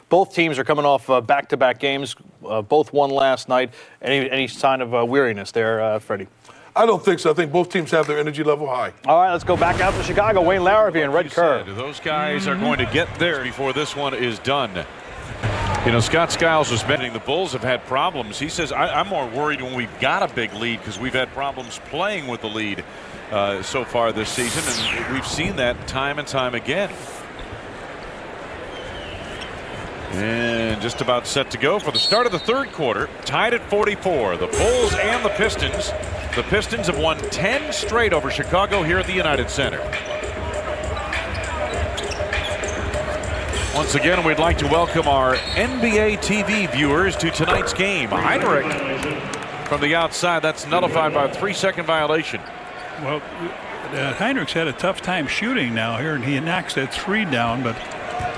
Both teams are coming off back-to-back games. Both won last night. Any sign of weariness there, Freddie? I don't think so. I think both teams have their energy level high. All right, let's go back out to Chicago. Wayne Larrabee and Red Kerr. Those guys are going to get there before this one is done. You know, Scott Skiles was mentioning the Bulls have had problems. He says, I'm more worried when we've got a big lead because we've had problems playing with the lead so far this season, and we've seen that time and time again. And just about set to go for the start of the third quarter. Tied at 44. The Bulls and the Pistons. The Pistons have won 10 straight over Chicago here at the United Center. Once again, we'd like to welcome our NBA TV viewers to tonight's game. Heinrich from the outside. That's nullified by a 3-second violation. Well, Heinrich's had a tough time shooting now here, and he knocks that 3 down, but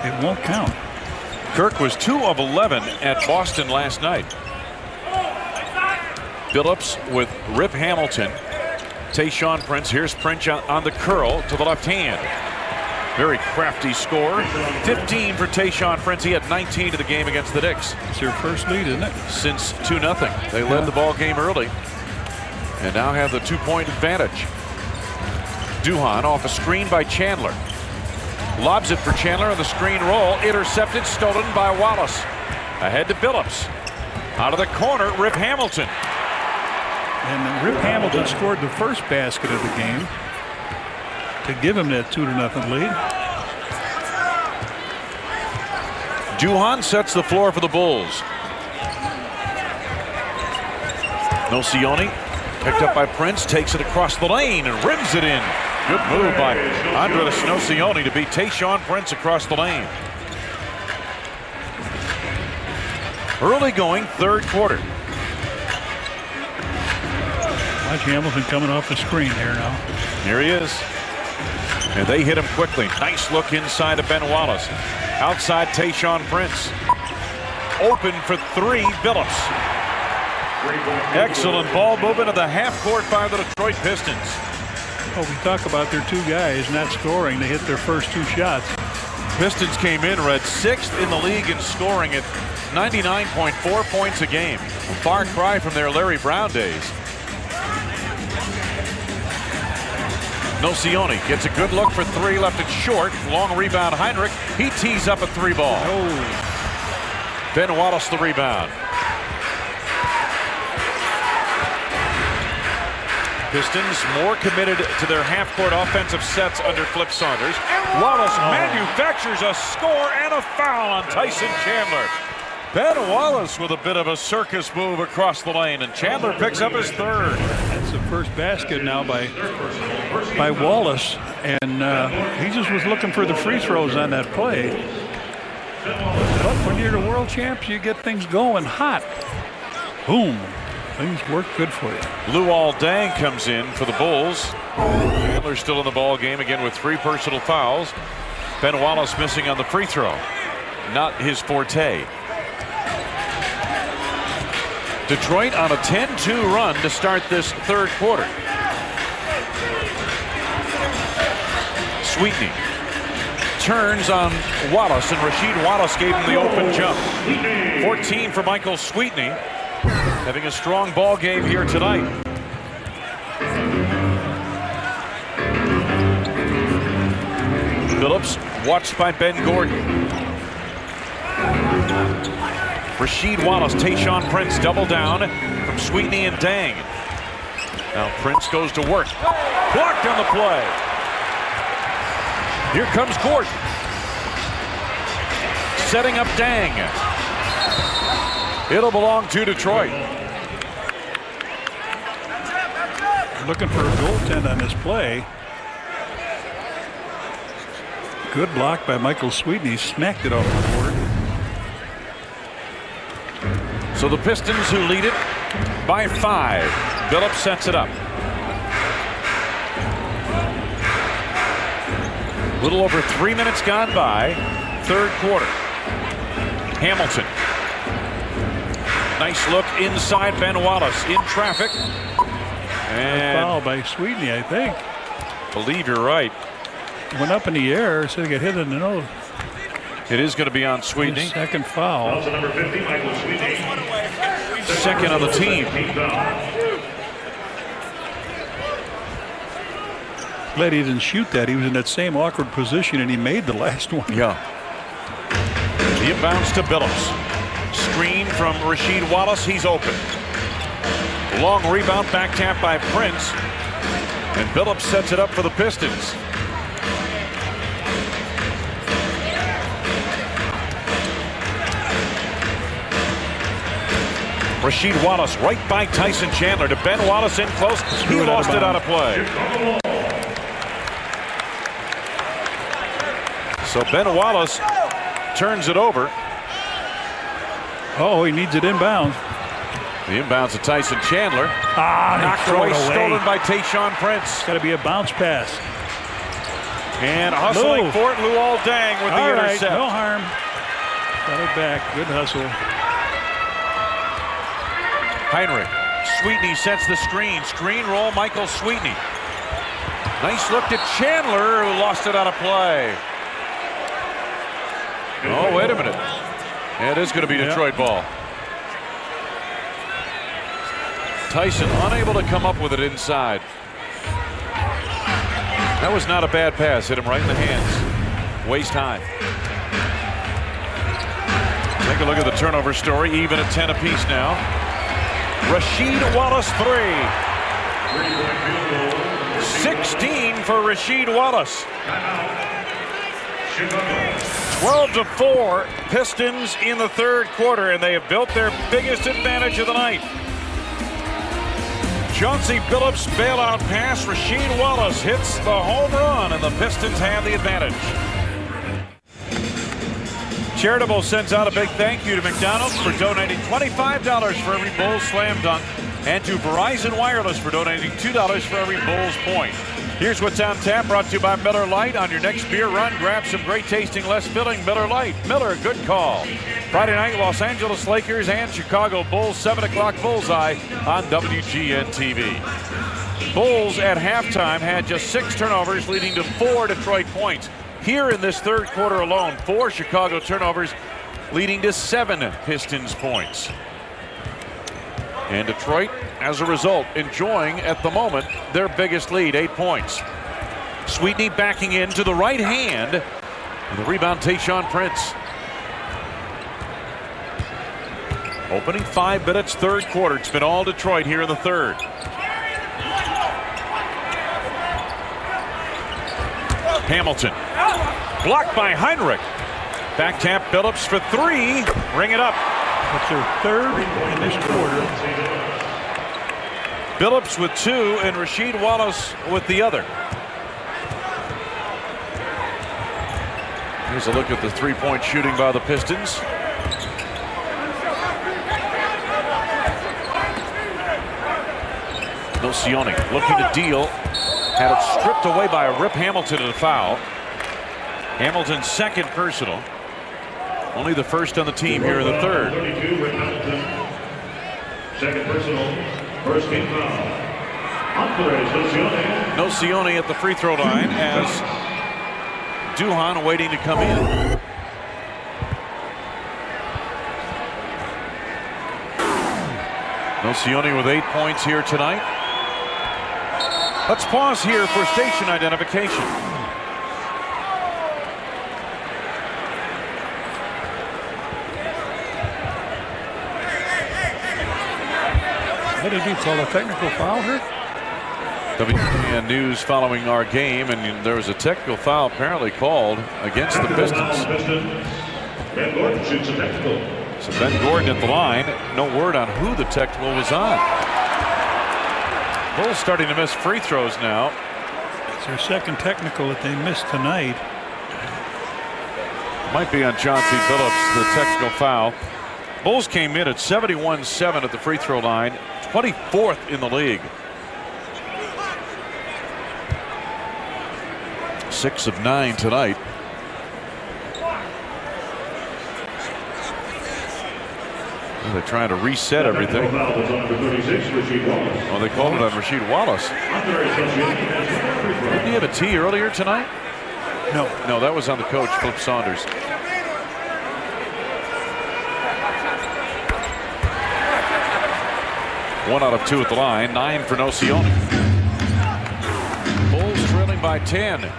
it won't count. Kirk was 2 of 11 at Boston last night. Billups with Rip Hamilton. Tayshaun Prince. Here's Prince on the curl to the left hand. Very crafty score. 15 for Tayshaun Prince. He had 19 to the game against the Knicks. It's their first lead, isn't it? Since 2-0. They led the ball game early and now have the 2-point advantage. Duhan off a screen by Chandler. Lobs it for Chandler on the screen roll. Intercepted, stolen by Wallace. Ahead to Billups. Out of the corner, Rip Hamilton. And Rip Hamilton scored the first basket of the game to give him that 2-0 lead. Duhan sets the floor for the Bulls. Nocioni picked up by Prince, takes it across the lane and rims it in. Good move by Andres Nocioni to beat Tayshaun Prince across the lane. Early going third quarter. Watch Hamilton coming off the screen here now. Here he is. And they hit him quickly. Nice look inside of Ben Wallace. Outside Tayshaun Prince. Open for 3, Billups. Excellent ball movement of the half court by the Detroit Pistons. Well, we talk about their 2 guys not scoring. They hit their first 2 shots. Pistons came in, Red, 6th in the league in scoring at 99.4 points a game. A far cry from their Larry Brown days. Nocioni gets a good look for 3, left it short. Long rebound, Heinrich. He tees up a 3 ball. Oh. Ben Wallace the rebound. Pistons more committed to their half-court offensive sets under Flip Saunders. Wallace manufactures a score and a foul on Tyson Chandler. Ben Wallace with a bit of a circus move across the lane, and Chandler picks up his third. That's the first basket now by Wallace, and he just was looking for the free throws on that play. But when you're the world champs, you get things going hot. Boom. Things work good for you. Luol Deng comes in for the Bulls. Chandler still in the ball game again with 3 personal fouls. Ben Wallace missing on the free throw. Not his forte. Detroit on a 10-2 run to start this third quarter. Sweetney turns on Wallace, and Rasheed Wallace gave him the open jump. 14 for Michael Sweetney, having a strong ball game here tonight. Billups watched by Ben Gordon. Rasheed Wallace, Tayshaun Prince double down from Sweetney and Deng. Now Prince goes to work. Blocked on the play. Here comes Gordon. Setting up Deng. It'll belong to Detroit. Looking for a goaltend on this play. Good block by Michael Sweetney. Smacked it off the board. So the Pistons, who lead it by 5. Billups sets it up. A little over 3 minutes gone by. Third quarter. Hamilton. Nice look inside. Ben Wallace in traffic. And foul by Sweetney, I think. Believe you're right. Went up in the air, so he got hit in the nose. It is going to be on Sweetney. Second foul. Also number 50, Michael Sweetney. Second on the team. Glad he didn't shoot that. He was in that same awkward position, and he made the last one. Yeah. The inbounds to Billups. Screen from Rasheed Wallace. He's open. Long rebound, back tap by Prince. And Billups sets it up for the Pistons. Rasheed Wallace right by Tyson Chandler to Ben Wallace in close. He lost it out of play. So Ben Wallace turns it over. Oh, he needs it inbounds. The inbounds to Tyson Chandler. Knocked away, stolen by Tayshaun Prince. It's got to be a bounce pass. And hustling for it, Luol Deng with the intercept. No harm. Got it back. Good hustle. Heinrich. Sweetney sets the screen. Screen roll, Michael Sweetney. Nice look to Chandler, who lost it out of play. Oh, wait a minute. Yeah, it is going to be Detroit ball. Tyson unable to come up with it inside. That was not a bad pass. Hit him right in the hands. Waist high. Take a look at the turnover story. Even at 10 apiece now. Rasheed Wallace 3. 16 for Rasheed Wallace. 12-4 Pistons in the third quarter, and they have built their biggest advantage of the night. Chauncey Billups bailout pass. Rasheed Wallace hits the home run, and the Pistons have the advantage. Charitable sends out a big thank you to McDonald's for donating $25 for every Bulls slam dunk, and to Verizon Wireless for donating $2 for every Bulls point. Here's what's on tap, brought to you by Miller Lite. On your next beer run, grab some great tasting, less filling Miller Lite. Miller, good call. Friday night, Los Angeles Lakers and Chicago Bulls, 7 o'clock bullseye on WGN TV. Bulls at halftime had just 6 turnovers, leading to 4 Detroit points. Here in this third quarter alone, 4 Chicago turnovers, leading to 7 Pistons points. And Detroit, as a result, enjoying at the moment their biggest lead, 8 points. Sweetney backing in to the right hand. And the rebound, Tayshaun Prince. Opening 5 minutes, third quarter. It's been all Detroit here in the third. Hamilton. Blocked by Heinrich. Back tap Billups for 3. Ring it up. That's their third in this quarter. Billups with 2 and Rasheed Wallace with the other. Here's a look at the three-point shooting by the Pistons. Nocioni looking to deal. Had it stripped away by a Rip Hamilton and a foul. Hamilton's second personal. Only the first on the team here in the third. 32, Rip Hamilton. Second personal. First team foul. Andres Nocioni. Nocioni at the free throw line as Duhan waiting to come in. Nocioni with 8 points here tonight. Let's pause here for station identification. What did you call a technical foul here? WGN News following our game, and there was a technical foul apparently called against the Pistons. Ben Gordon shoots a technical. So Ben Gordon at the line. No word on who the technical was on. Bulls starting to miss free throws now. It's their second technical that they missed tonight. Might be on Chauncey Billups, the technical foul. Bulls came in at 71-7 at the free throw line, 24th in the league. 6 of 9 tonight. Well, they're trying to reset everything. Oh, they called it on Rasheed Wallace. Didn't he have a tee earlier tonight? No. No, that was on the coach, Flip Saunders. One out of 2 at the line, 9 for Nocioni. Bulls trailing by 10.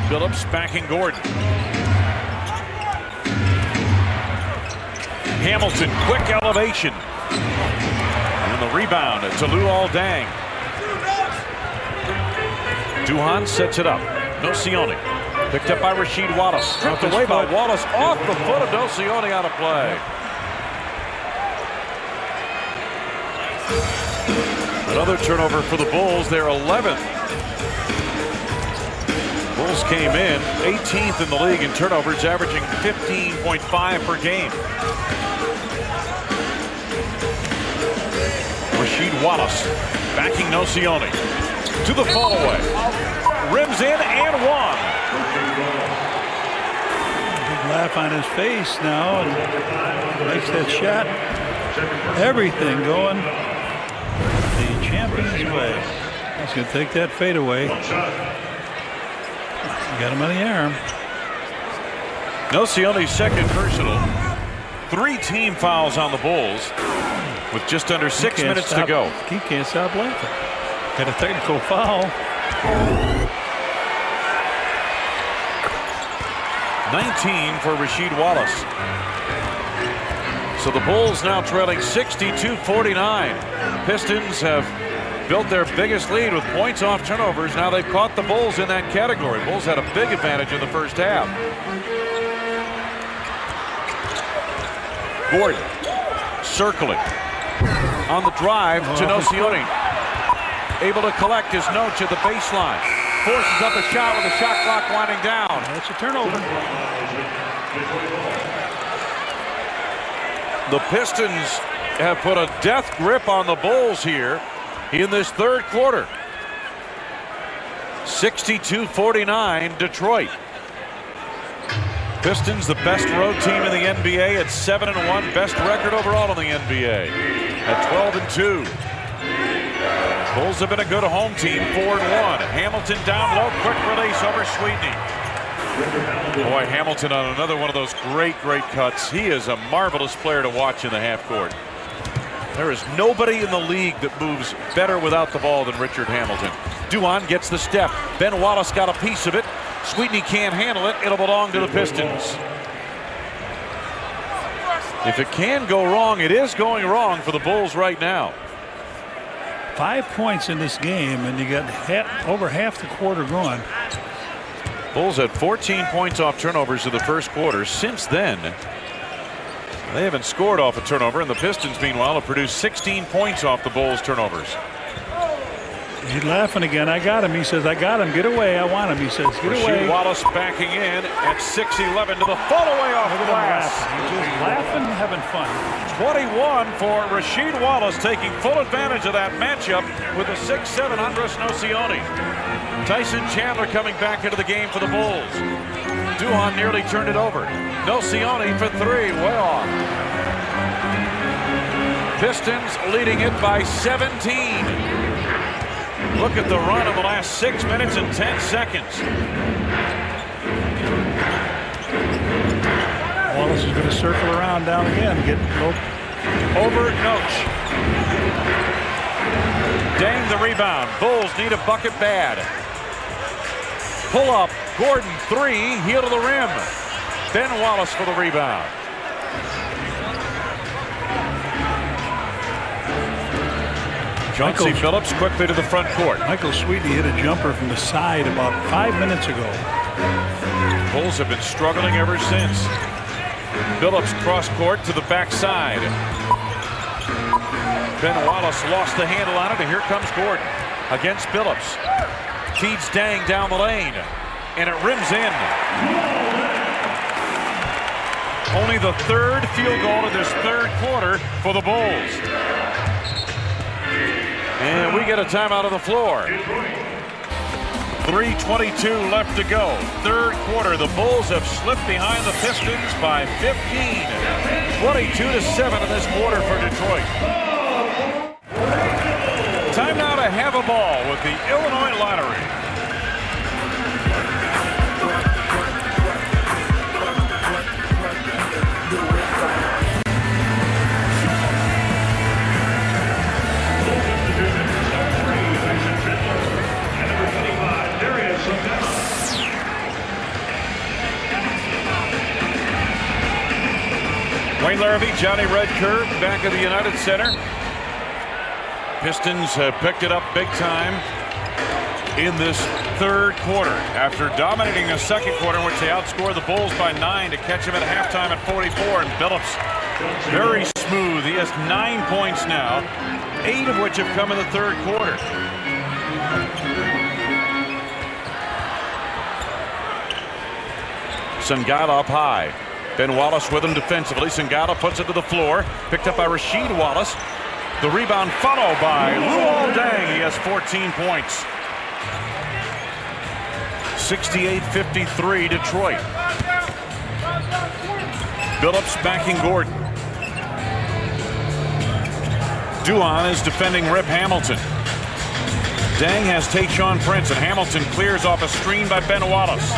Billups backing Gordon. Hamilton, quick elevation. And the rebound to Luol Deng. Duhan sets it up. Nocioni picked up by Rasheed Wallace. Stripped away by Wallace off the foot of Nocioni, out of play. Another turnover for the Bulls. They're 11th. Bulls came in 18th in the league in turnovers, averaging 15.5 per game. Rasheed Wallace backing Nocioni to the fallaway. Rims in and one. Big laugh on his face now and makes that shot. Everything going the champion's way. He's going to take that fade away. Got him on the arm. Nocioni's second personal. 3 team fouls on the Bulls with just under 6 minutes to go. He can't stop laughing. Got a technical foul. 19 for Rasheed Wallace. So the Bulls now trailing 62-49. Pistons have built their biggest lead with points off turnovers. Now they've caught the Bulls in that category. Bulls had a big advantage in the first half. Gordon circling on the drive to Nocioni. Able to collect his notes at the baseline. Forces up a shot with the shot clock winding down. That's a turnover. The Pistons have put a death grip on the Bulls here in this third quarter. 62-49 Detroit. Pistons, the best road team in the NBA at 7-1, best record overall in the NBA at 12-2. Bulls have been a good home team, 4-1. Hamilton down low, quick release over Sweetney. Boy, Hamilton on another one of those great cuts. He is a marvelous player to watch in the half court. There is nobody in the league that moves better without the ball than Richard Hamilton. Duhan gets the step. Ben Wallace got a piece of it. Sweetney can't handle it. It'll belong to the Pistons. If it can go wrong, it is going wrong for the Bulls right now. 5 points in this game, and you got over half the quarter gone. Bulls had 14 points off turnovers in the first quarter. Since then, they haven't scored off a turnover, and the Pistons, meanwhile, have produced 16 points off the Bulls' turnovers. He's laughing again. I got him. He says, I got him. Get away. I want him. He says, get away. Wallace backing in at 6'11" to the follow-away off the glass. He's just laughing, having fun. 21 for Rasheed Wallace, taking full advantage of that matchup with the 6'7" Andres Nocioni. Tyson Chandler coming back into the game for the Bulls. Duhan nearly turned it over. Nocioni for three, way off. Pistons leading it by 17. Look at the run of the last 6 minutes and 10 seconds. Wallace is going to circle around down again, get low. Over Noach. Dang the rebound. Bulls need a bucket bad. Pull up. Gordon, three. Heel to the rim. Ben Wallace for the rebound. Chauncey Billups quickly to the front court. Michael Sweetie hit a jumper from the side about 5 minutes ago. Bulls have been struggling ever since. Billups cross court to the backside. Ben Wallace lost the handle on it, and here comes Gordon against Billups. Feeds Dang down the lane, and it rims in. Only the third field goal of this third quarter for the Bulls. And we get a timeout on the floor. 3:22 left to go. Third quarter, the Bulls have slipped behind the Pistons by 15. 22-7 in this quarter for Detroit. Time now to have a ball with the Illinois Lottery. Wayne Larrabee, Johnny Redcurve back at the United Center. Pistons have picked it up big time in this third quarter after dominating the second quarter, in which they outscored the Bulls by 9 to catch them at halftime at 44. And Billups very smooth. He has 9 points now, 8 of which have come in the third quarter. Sangala up high. Ben Wallace with him defensively. Sangala puts it to the floor. Picked up by Rasheed Wallace. The rebound followed by Luol Deng. He has 14 points. 68-53 Detroit. Billups backing Gordon. Duhan is defending Rip Hamilton. Deng has Tayshaun Prince, and Hamilton clears off a screen by Ben Wallace.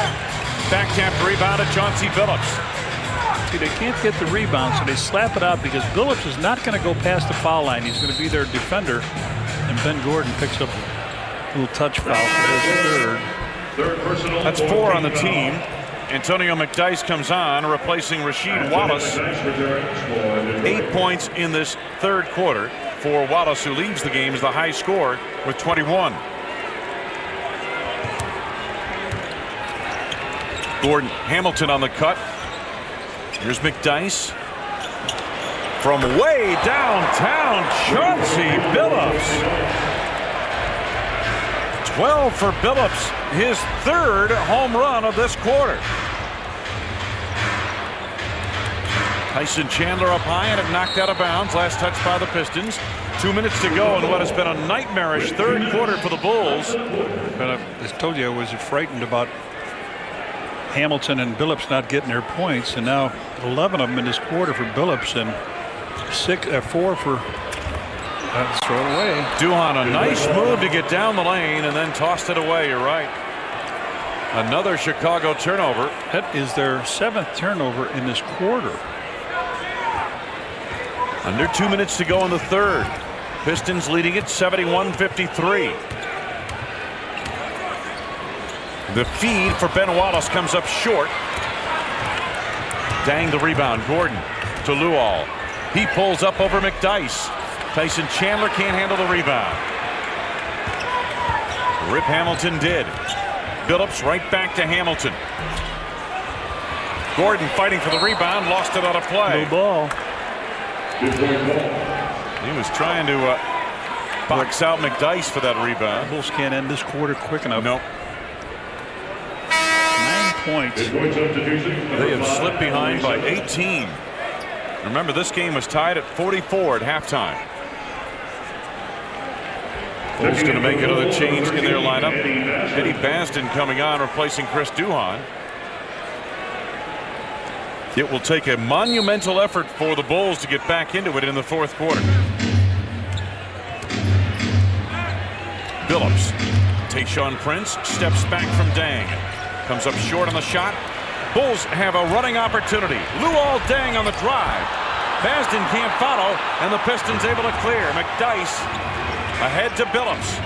Back tap rebound at Chauncey Billups. They can't get the rebound, so they slap it out because Billups is not going to go past the foul line. He's going to be their defender, and Ben Gordon picks up a little touch foul for his third. That's 4 on the team. Antonio McDyess comes on, replacing Rasheed Wallace. 8 points in this third quarter for Wallace, who leaves the game as the high scorer with 21. Gordon, Hamilton on the cut. Here's McDyess. From way downtown, Chauncey Billups. 12 for Billups, his third home run of this quarter. Tyson Chandler up high, and it knocked out of bounds. Last touch by the Pistons. 2 minutes to go in what has been a nightmarish third quarter for the Bulls. But I told you I was frightened about Hamilton and Billups not getting their points, and now 11 of them in this quarter for Billups and 4 for throw it away. Duhan, a nice move to get down the lane and then tossed it away. You're right. Another Chicago turnover. That is their 7th turnover in this quarter. Under 2 minutes to go in the third. Pistons leading it 71-53. The feed for Ben Wallace comes up short. Dang the rebound. Gordon to Luol. He pulls up over McDyess. Tyson Chandler can't handle the rebound. Rip Hamilton did. Billups right back to Hamilton. Gordon fighting for the rebound, lost it on a play. No ball. He was trying to box out McDyess for that rebound. Bulls can't end this quarter quick enough. Nope. 9 points. They have slipped behind by 18. Remember, this game was tied at 44 at halftime. Bulls going to make another change in their lineup. Eddie Basden coming on, replacing Chris Duhon. It will take a monumental effort for the Bulls to get back into it in the fourth quarter. Billups. Tayshaun Prince steps back from Dang. Comes up short on the shot. Bulls have a running opportunity. Luol Deng on the drive. Basden can't follow, and the Pistons able to clear. McDyess ahead to Billups.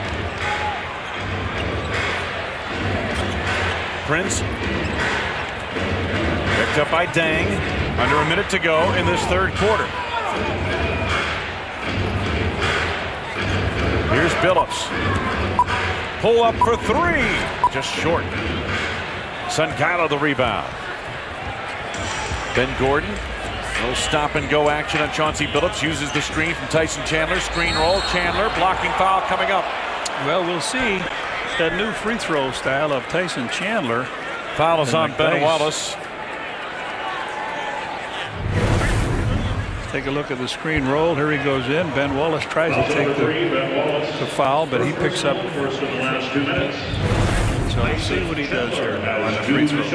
Prince picked up by Dang. Under a minute to go in this third quarter. Here's Billups. Pull up for three. Just short. Sungalo the rebound. Ben Gordon. No stop and go action on Chauncey Billups. Uses the screen from Tyson Chandler. Screen roll. Chandler blocking foul coming up. Well, we'll see that new free throw style of Tyson Chandler. Foul is on Ben Wallace. Take a look at the screen roll. Here he goes in. Ben Wallace tries to take the foul, but he picks up. So let's see what he does here now on the free throws.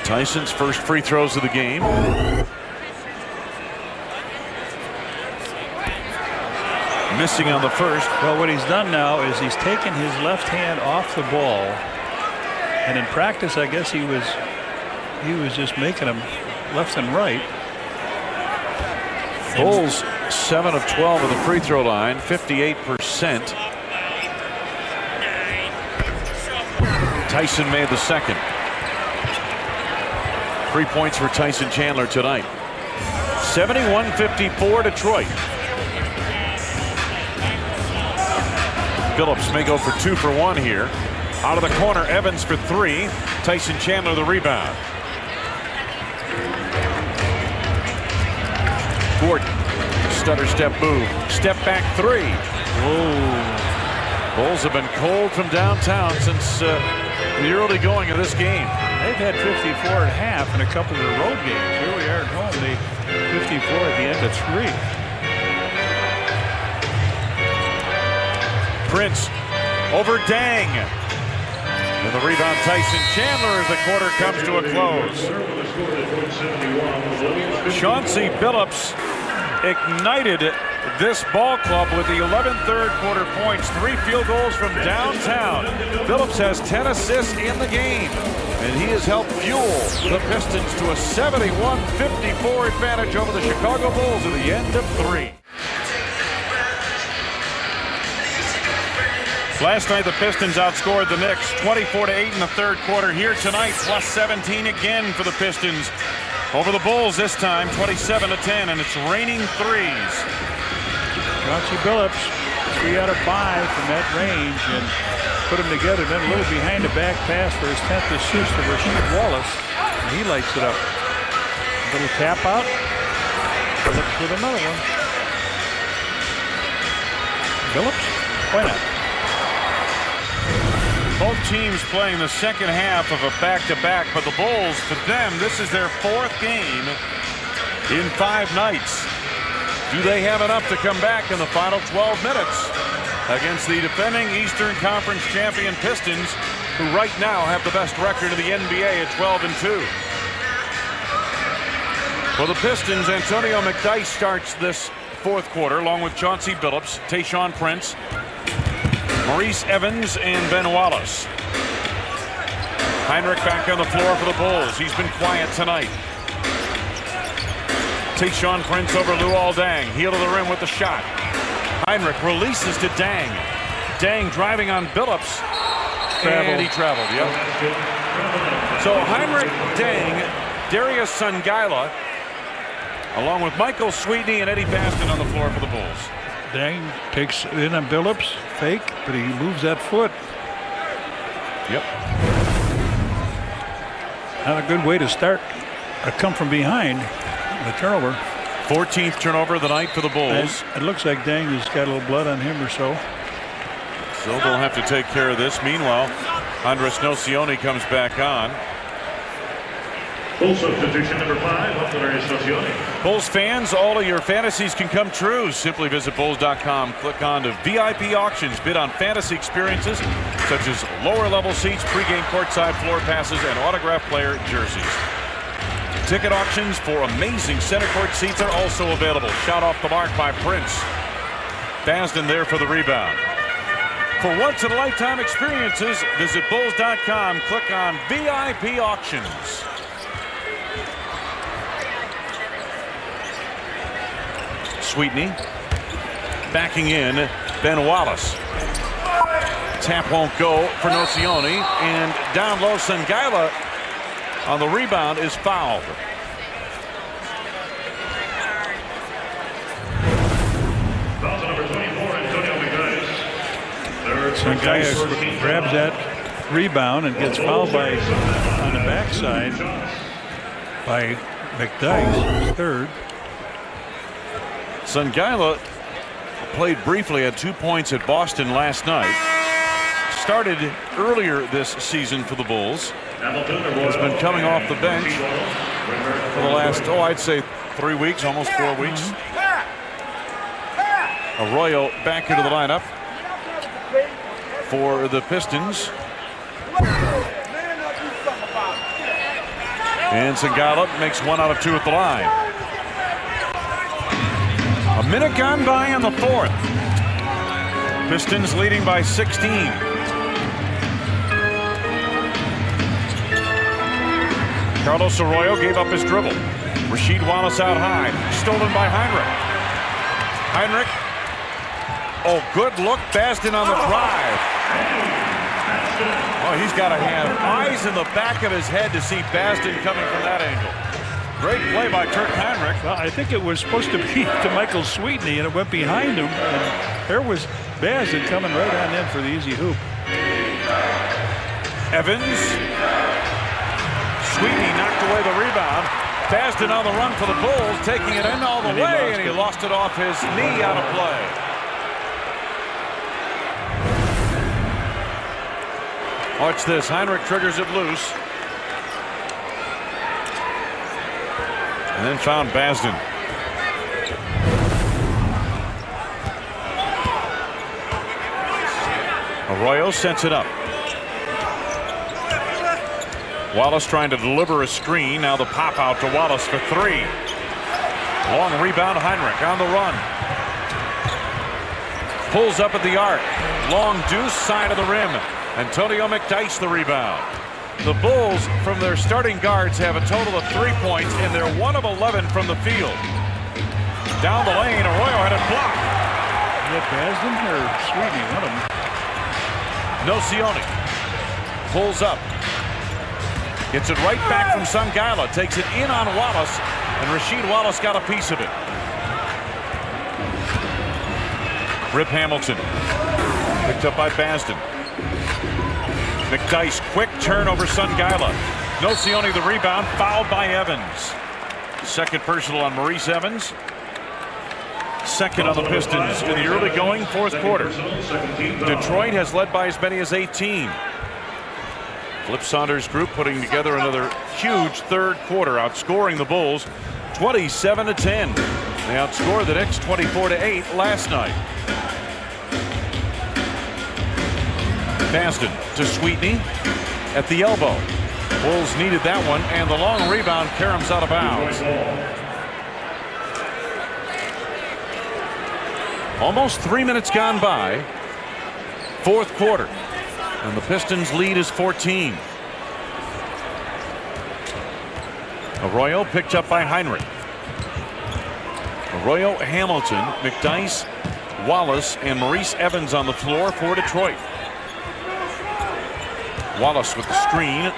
Tyson's first free throws of the game. Missing on the first. Well, what he's done now is he's taken his left hand off the ball, and in practice, I guess he was just making them left and right. Bulls 7 of 12 at the free throw line, 58%. Tyson made the second. 3 points for Tyson Chandler tonight. 71-54 Detroit. Billups may go for 2 for 1 here. Out of the corner, Evans for 3. Tyson Chandler the rebound. Gordon, stutter step move, step back 3. Whoa. Bulls have been cold from downtown since the early going of this game. They've had 54 at half in a couple of the road games. Here we are at home. They 54 at the end of 3. Prince over Dang. And the rebound, Tyson Chandler, as the quarter comes to a close. Chauncey Billups ignited this ball club with the 11 third quarter points, 3 field goals from downtown. Billups has 10 assists in the game, and he has helped fuel the Pistons to a 71-54 advantage over the Chicago Bulls at the end of 3. Last night, the Pistons outscored the Knicks 24-8 in the third quarter. Here tonight, plus 17 again for the Pistons over the Bulls this time, 27-10, and it's raining threes. Chauncey Billups, 3 out of 5 from that range, and put them together. Then a little behind the back pass for his 10th assist to R.Wallace, and he lights it up. A little tap out. Billups with another one. Billups, why not? Both teams playing the second half of a back-to-back, but the Bulls, for them, this is their 4th game in 5 nights. Do they have enough to come back in the final 12 minutes against the defending Eastern Conference champion Pistons, who right now have the best record in the NBA at 12-2? For the Pistons, Antonio McDyess starts this fourth quarter, along with Chauncey Billups, Tayshaun Prince, Maurice Evans, and Ben Wallace. Heinrich back on the floor for the Bulls. He's been quiet tonight. Tayshaun Prince over Luol Deng. Heel to the rim with the shot. Heinrich releases to Deng. Deng driving on Billups. And he traveled, yep. So Heinrich, Deng, Darius Sungalo, along with Michael Sweetney and Eddie Basden on the floor for the Bulls. Dang takes in a Billups fake, but he moves that foot. Yep. Not a good way to start. Come from behind. The turnover. 14th turnover of the night for the Bulls. And it looks like Dang has got a little blood on him or so. So they'll have to take care of this. Meanwhile, Andres Nocioni comes back on. Full substitution number 5, Andres Nocioni. Bulls fans, all of your fantasies can come true. Simply visit Bulls.com. Click on to VIP auctions. Bid on fantasy experiences such as lower level seats, pregame courtside floor passes, and autographed player jerseys. Ticket auctions for amazing center court seats are also available. Shot off the mark by Prince. Basden there for the rebound. For once-in-a-lifetime experiences, visit Bulls.com. Click on VIP auctions. Sweetney backing in. Ben Wallace. Tap won't go for Nocioni, and down low Sangaila on the rebound is fouled. Foul to number 24, Antonio McDyess. Sangaila grabs that rebound and gets fouled by on the backside by McDyess, third. Sangaila played briefly at 2 points at Boston last night. Started earlier this season for the Bulls. Has been coming off the bench for the last, I'd say 3 weeks, almost 4 weeks. Arroyo back into the lineup for the Pistons. And Sangaila makes 1 out of 2 at the line. A minute gone by in the fourth. Pistons leading by 16. Carlos Arroyo gave up his dribble. Rasheed Wallace out high. Stolen by Heinrich. Heinrich. Oh, good look. Basden on the drive. Oh, he's got to have eyes in the back of his head to see Basden coming from that angle. Great play by Kirk Heinrich. Well, I think it was supposed to be to Michael Sweetney, and it went behind him. And there was Basden coming right on in for the easy hoop. Evans. Sweetney knocked away the rebound. Basden on the run for the Bulls, taking it in all the way, and he lost it off his knee out of play. Watch this. Heinrich triggers it loose. And then found Basden. Arroyo sets it up. Wallace trying to deliver a screen. Now the pop out to Wallace for 3. Long rebound. Heinrich on the run. Pulls up at the arc. Long deuce, side of the rim. Antonio McDyess the rebound. The Bulls, from their starting guards, have a total of 3 points, and they're 1 of 11 from the field. Down the lane, Arroyo had it blocked. Is that Basden or Sweetney? One of them. Nocioni pulls up. Gets it right back from Sangaila. Takes it in on Wallace, and Rasheed Wallace got a piece of it. Rip Hamilton. Picked up by Basden. McDyess, quick turn over Sangaila. Nocioni the rebound, fouled by Evans. Second personal on Maurice Evans. Second on the Pistons in the early going fourth quarter. Detroit has led by as many as 18. Flip Saunders' group putting together another huge third quarter, outscoring the Bulls 27-10. They outscored the Knicks 24-8 last night. Basden to Sweetney at the elbow. Bulls needed that one, and the long rebound. Karam's out of bounds. Almost 3 minutes gone by. Fourth quarter, and the Pistons lead is 14. Arroyo picked up by Heinrich. Arroyo, Hamilton, McDyess, Wallace, and Maurice Evans on the floor for Detroit. Wallace with the screen.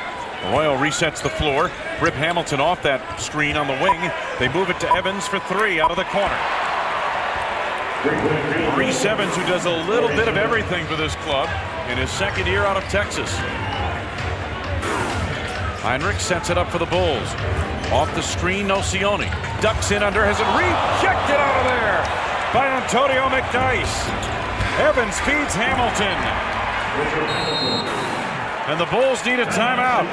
Arroyo resets the floor. Rip Hamilton off that screen on the wing. They move it to Evans for 3 out of the corner. Maurice Evans, who does a little bit of everything for this club in his second year out of Texas. Heinrich sets it up for the Bulls. Off the screen, Nocioni. Ducks in under, has it rejected out of there by Antonio McDyess. Evans feeds Hamilton. And the Bulls need a timeout.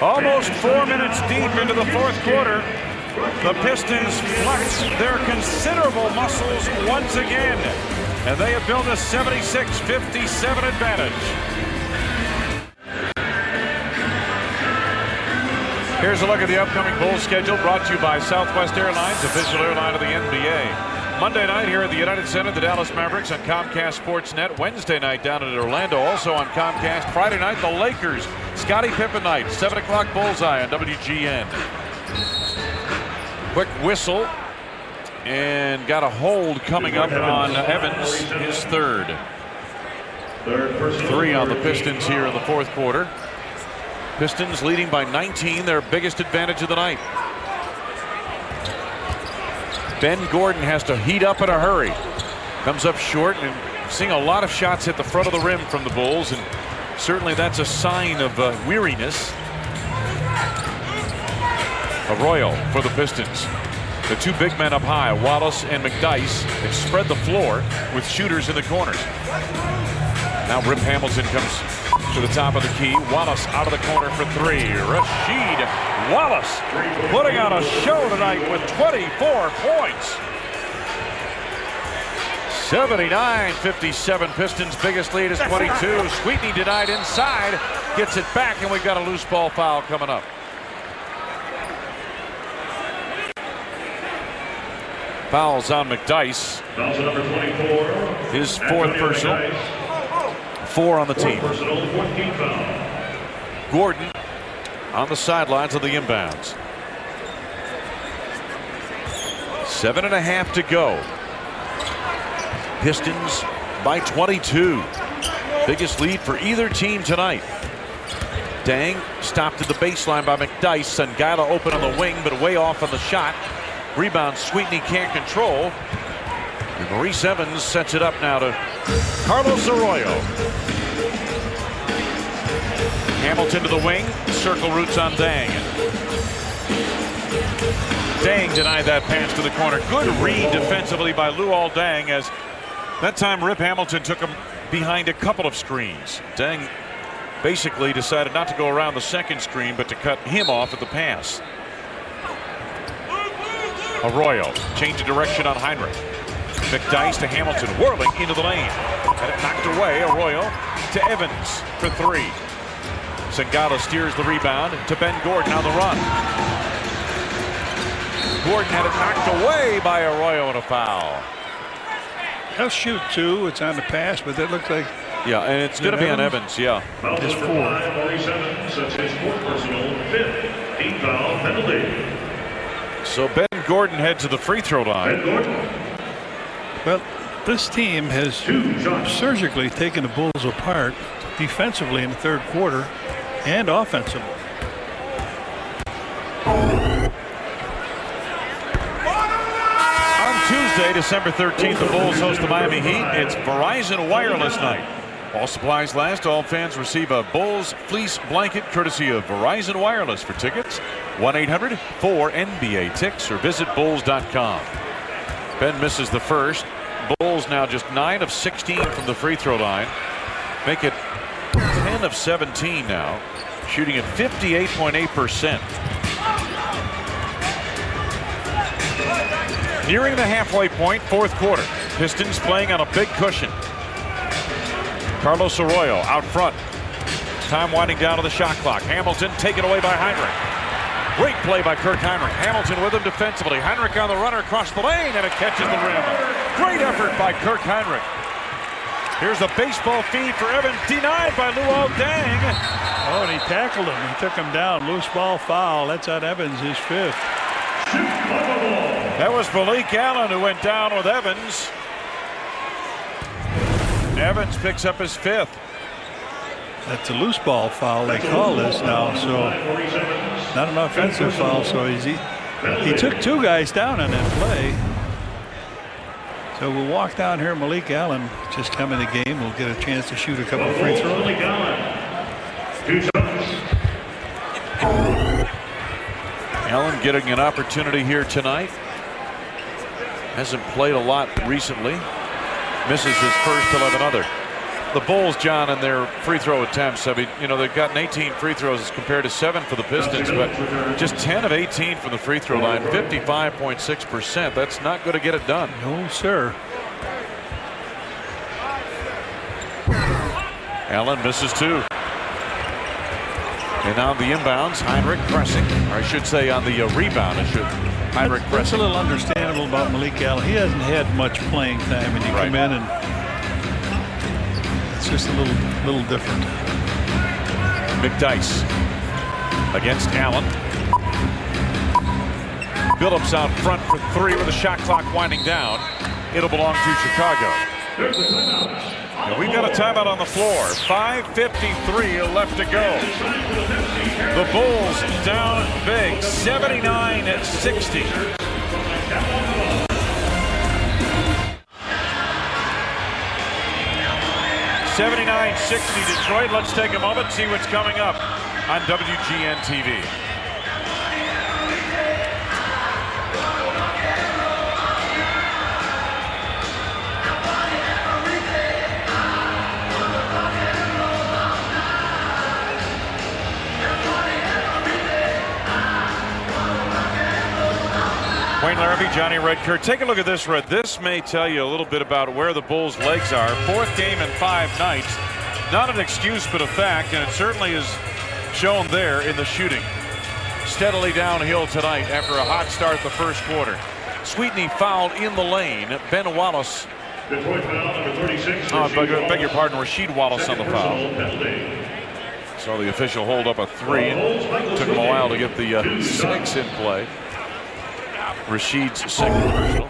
Almost 4 minutes deep into the fourth quarter. The Pistons flex their considerable muscles once again. And they have built a 76-57 advantage. Here's a look at the upcoming Bulls schedule, brought to you by Southwest Airlines, official airline of the NBA. Monday night here at the United Center, the Dallas Mavericks on Comcast Sportsnet. Wednesday night down at Orlando, also on Comcast. Friday night, the Lakers, Scottie Pippen night, 7 o'clock bullseye on WGN. Quick whistle, and got a hold coming up on Evans, his third. 3 on the Pistons here in the fourth quarter. Pistons leading by 19, their biggest advantage of the night. Ben Gordon has to heat up in a hurry. Comes up short, and seeing a lot of shots hit the front of the rim from the Bulls, and certainly that's a sign of weariness. Arroyo for the Pistons. The 2 big men up high, Wallace and McDyess, have spread the floor with shooters in the corners. Now Rip Hamilton comes to the top of the key. Wallace out of the corner for 3. Rasheed Wallace putting on a show tonight with 24 points. 79-57. Pistons' biggest lead is 22. Sweetney denied inside. Gets it back, and we've got a loose ball foul coming up. Fouls on McDyess. Fouls on number 24. His 4th personal. 4 on the team. Gordon on the sidelines of the inbounds. 7.5 to go. Pistons by 22. Biggest lead for either team tonight. Dang stopped at the baseline by McDyess. Sangala open on the wing, but way off on the shot. Rebound Sweetney can't control. And Maurice Evans sets it up now to Carlos Arroyo. Hamilton to the wing. Circle routes on Dang. Dang denied that pass to the corner. Good read defensively by Luol Deng, as that time Rip Hamilton took him behind a couple of screens. Deng basically decided not to go around the second screen, but to cut him off at the pass. Arroyo change of direction on Heinrich. McDyess to Hamilton, whirling into the lane. Had it knocked away. Arroyo to Evans for 3. Sangala steers the rebound to Ben Gordon on the run. Gordon had it knocked away by Arroyo and a foul. He'll shoot 2. It's on the pass, but that looks like... Yeah, and it's going to be on Evans, yeah. His 4. Maurice Evans, that's his 4th personal, 5th team foul penalty. So Ben Gordon heads to the free throw line. Ben Gordon. Well, this team has surgically taken the Bulls apart defensively in the third quarter and offensively. On Tuesday, December 13th, the Bulls host the Miami Heat. It's Verizon Wireless night. All supplies last. All fans receive a Bulls fleece blanket courtesy of Verizon Wireless. For tickets, 1-800-4NBA-TICKS or visit bulls.com. Ben misses the first. Bulls now just 9 of 16 from the free throw line. Make it 10 of 17 now. Shooting at 58.8%. Nearing the halfway point, fourth quarter. Pistons playing on a big cushion. Carlos Arroyo out front. Time winding down to the shot clock. Hamilton taken away by Heinrich. Great play by Kirk Heinrich. Hamilton with him defensively. Heinrich on the runner across the lane, and it catches the rim. Great effort by Kirk Heinrich. Here's a baseball feed for Evans, denied by Luol Deng. Oh, and he tackled him. He took him down. Loose ball foul. That's on Evans, his 5th. That was Malik Allen who went down with Evans. Evans picks up his 5th. That's a loose ball foul, they call this now, so not an offensive foul. So he took 2 guys down on that play. So we'll walk down here. Malik Allen just come in the game. We'll get a chance to shoot a couple of free throws. Malik Allen. 2 shots. Allen getting an opportunity here tonight. Hasn't played a lot recently. Misses his first 11 other. The Bulls, John, in their free throw attempts, I mean, they've gotten 18 free throws as compared to 7 for the Pistons, but just 10 of 18 from the free throw line, 55.6%. That's not going to get it done. No, sir. Allen misses 2. And on the inbounds, Heinrich pressing, or I should say on the rebound, Heinrich pressing. That's a little understandable about Malik Allen. He hasn't had much playing time, and you come in and it's just a little different. McDyess against Allen. Billups out front for 3 with the shot clock winding down. It'll belong to Chicago. And we've got a timeout on the floor. 5:53 left to go. The Bulls down big, 79-60. Detroit. Let's take a moment, see what's coming up on WGN TV. Wayne Larrabee, Johnny Redkirk. Take a look at this, Red. This may tell you a little bit about where the Bulls' legs are. 4th game in 5 nights. Not an excuse, but a fact, and it certainly is shown there in the shooting. Steadily downhill tonight after a hot start the first quarter. Sweetney fouled in the lane. Ben Wallace. Detroit foul number 36. Beg your pardon, Rasheed Wallace on the foul. So the official hold up a 3. Took him a while to get the 6 in play. Rasheed's second personal.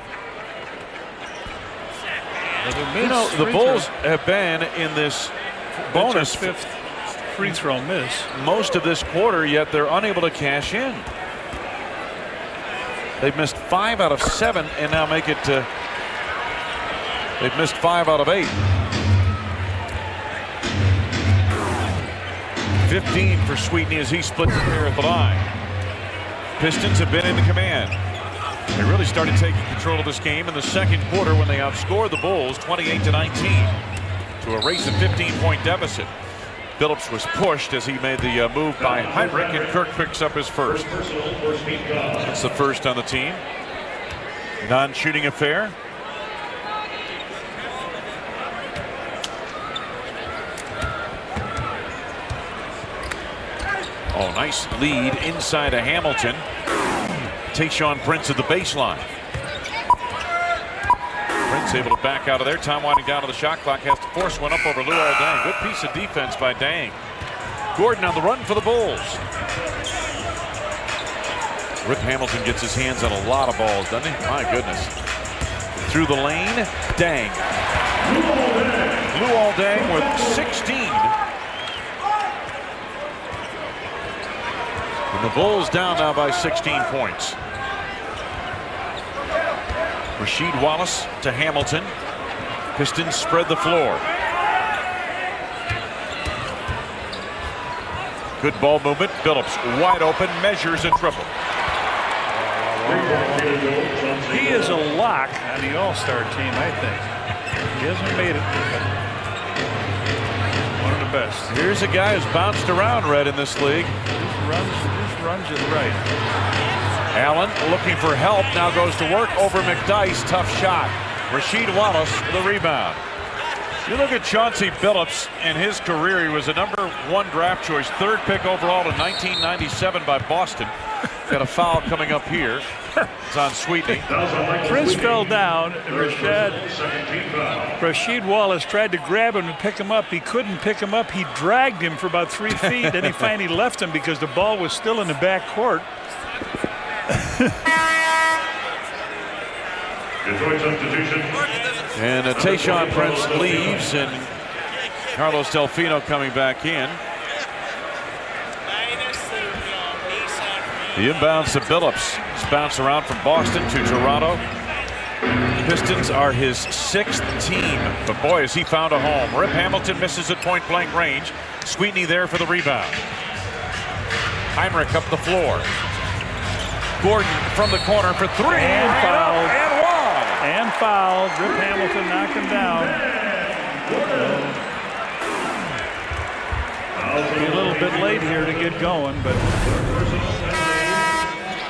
The Bulls have been in this bonus 5th free throw miss most of this quarter, yet they're unable to cash in. They've missed 5 out of 7 and now make it to they've missed 5 out of 8. 15 for Sweetney as he splits the pair at the line. Pistons have been in command. They really started taking control of this game in the second quarter when they outscored the Bulls 28-19 to erase a 15-point deficit. Billups was pushed as he made the move by Heinrich, and Kirk picks up his first. It's the first on the team. Non-shooting affair. Oh, nice lead inside of Hamilton. Tayshaun Prince at the baseline. Prince able to back out of there. Time winding down to the shot clock. Has to force one up over Luol Deng. Good piece of defense by Deng. Gordon on the run for the Bulls. Rip Hamilton gets his hands on a lot of balls, doesn't he? My goodness. Through the lane, Deng. Luol Deng with 16. And the Bulls down now by 16 points. Rasheed Wallace to Hamilton. Pistons spread the floor. Good ball movement. Billups wide open, measures a triple. He is a lock on the All-Star team, I think. He hasn't made it. One of the best. Here's a guy who's bounced around, Red, in this league. Just runs it right. Allen looking for help, now goes to work over McDyess. Tough shot. Rasheed Wallace the rebound. You look at Chauncey Billups in his career, he was a #1 draft choice, 3rd pick overall in 1997 by Boston. Got a foul coming up here. It's on Sweetney. Prince fell down, and Rasheed Wallace tried to grab him and pick him up. He couldn't pick him up. He dragged him for about 3 feet. Then he finally left him because the ball was still in the back court. And Tayshaun Prince leaves, and Carlos Delfino coming back in. The inbounds to Billups. It's bounced around from Boston to Toronto. Pistons are his 6th team, but boy, has he found a home. Rip Hamilton misses at point-blank range. Sweetney there for the rebound. Heinrich up the floor. Gordon from the corner for 3. And fouled. And one. And fouled. Rip Hamilton knocked him down. Be a little bit late here to get going, but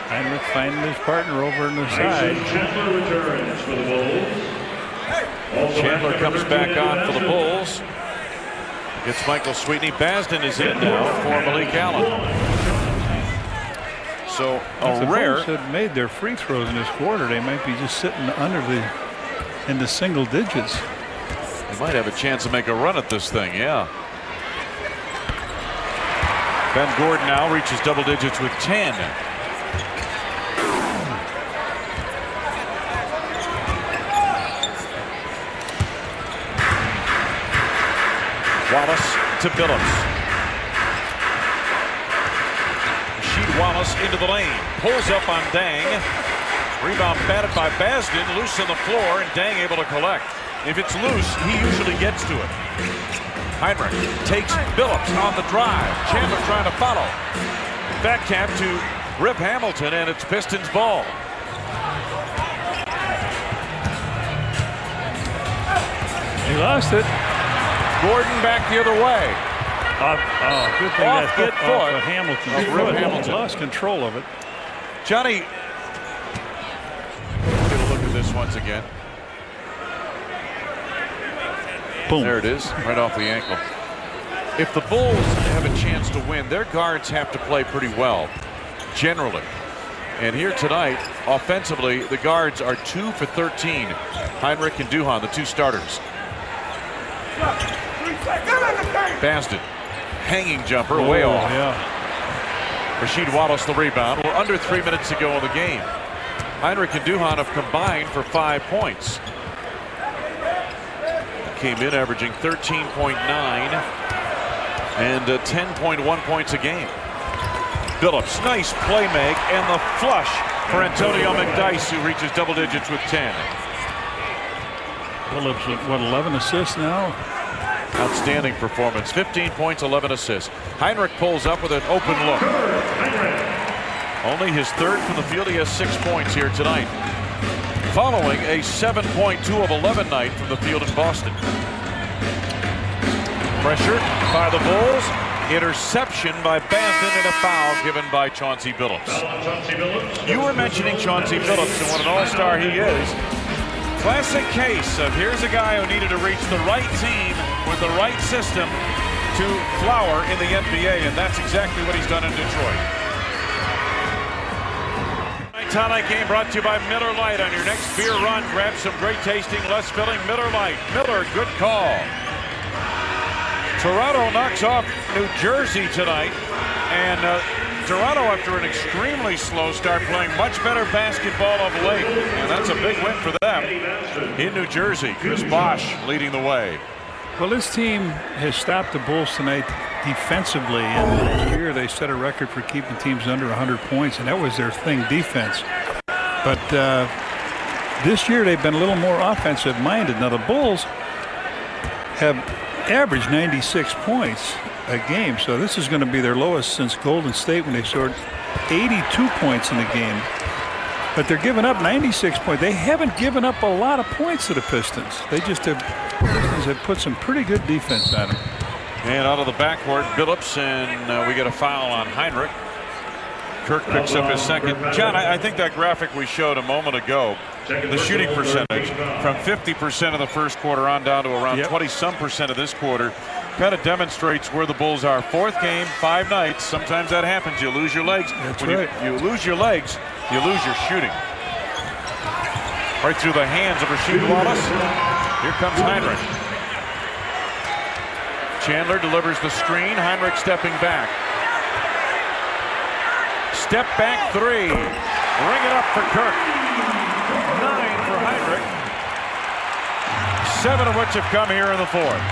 Heinrich finding his partner over on the side. Chandler returns for the Bulls. Chandler comes back on for the Bulls. Gets Michael Sweetney. Basden is in now for Malik Allen. So If the rare. Bulls had made their free throws in this quarter, they might be just sitting in the single digits. They might have a chance to make a run at this thing, yeah. Ben Gordon now reaches double digits with 10. Wallace to Billups. Rasheed Wallace into the lane. Pulls up on Dang. Rebound batted by Basden. Loose on the floor, and Dang able to collect. If it's loose, he usually gets to it. Heinrich takes Billups on the drive. Chandler trying to follow. Back tap to Rip Hamilton, and it's Pistons ball. He lost it. Gordon back the other way. Good thing Off that good hit foot off of Hamilton's of Rip foot. Hamilton. Lost control of it. Johnny, get a look at this once again. Boom. There it is, right off the ankle. If the Bulls have a chance to win, their guards have to play pretty well, generally. And here tonight, offensively, the guards are 2 for 13. Heinrich and Duhan, the 2 starters. Basden, hanging jumper, way off. Yeah. Rasheed Wallace the rebound. We're under 3 minutes to go in the game. Heinrich and Duhan have combined for 5 points. Came in averaging 13.9 and 10.1 points a game. Billups, nice play make, and the flush for Antonio McDyess, who reaches double digits with 10. Billups with, what, 11 assists now? Outstanding performance. 15 points, 11 assists. Heinrich pulls up with an open look. Only his 3rd from the field. He has 6 points here tonight, following a 7.2 of 11 night from the field in Boston. Pressured by the Bulls. Interception by Basden and a foul given by Chauncey Billups. You were mentioning Chauncey Billups and what an all-star he is. Classic case of here's a guy who needed to reach the right team with the right system to flower in the NBA, and that's exactly what he's done in Detroit. Tonight game brought to you by Miller Lite. On your next beer run, grab some great tasting, less filling Miller Lite. Miller, good call. Toronto knocks off New Jersey tonight, and Toronto, after an extremely slow start, playing much better basketball of late, and that's a big win for them in New Jersey. Chris Bosh leading the way. Well, this team has stopped the Bulls tonight defensively, and last year they set a record for keeping teams under 100 points, and that was their thing, defense. But this year they've been a little more offensive minded. Now the Bulls have averaged 96 points a game, so this is going to be their lowest since Golden State when they scored 82 points in the game. But they're giving up 96 points. They haven't given up a lot of points to the Pistons. They just have, Pistons have put some pretty good defense on them. And out of the backcourt, Billups, and we get a foul on Heinrich. Kirk picks up his 2nd. John, I think that graphic we showed a moment ago, the shooting percentage from 50% of the first quarter on down to around 20-some% of this quarter, kind of demonstrates where the Bulls are. 4th game, 5 nights. Sometimes that happens. You lose your legs. That's when right. you lose your legs, you lose your shooting. Right through the hands of Rasheed Wallace. Here comes Heinrich. Chandler delivers the screen. Heinrich stepping back. Step back 3. Ring it up for Kirk. 9 for Heinrich. 7 of which have come here in the 4th.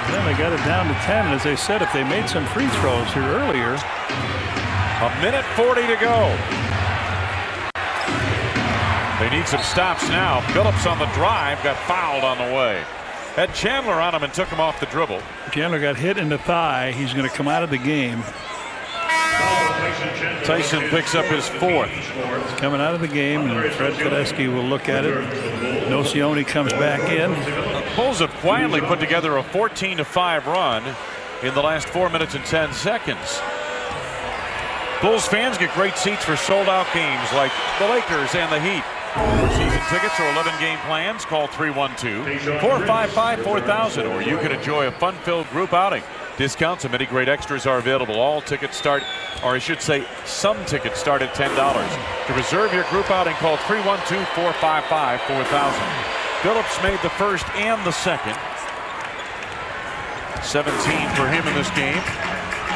Then they got it down to 10. And as I said, if they made some free throws here earlier. 1:40 to go. They need some stops now. Billups on the drive, got fouled on the way. Had Chandler on him and took him off the dribble. Chandler got hit in the thigh. He's going to come out of the game. Tyson picks up his 4th. He's coming out of the game, and Fred Tedeschi will look at it. Nocioni comes back in. The Bulls have quietly put together a 14-5 run in the last 4 minutes and 10 seconds. Bulls fans get great seats for sold-out games like the Lakers and the Heat. For season tickets or 11-game plans, call 312-455-4000, or you can enjoy a fun-filled group outing. Discounts and many great extras are available. All tickets start, or I should say, some tickets start at $10. To reserve your group outing, call 312-455-4000. Billups made the first and the second. 17 for him in this game.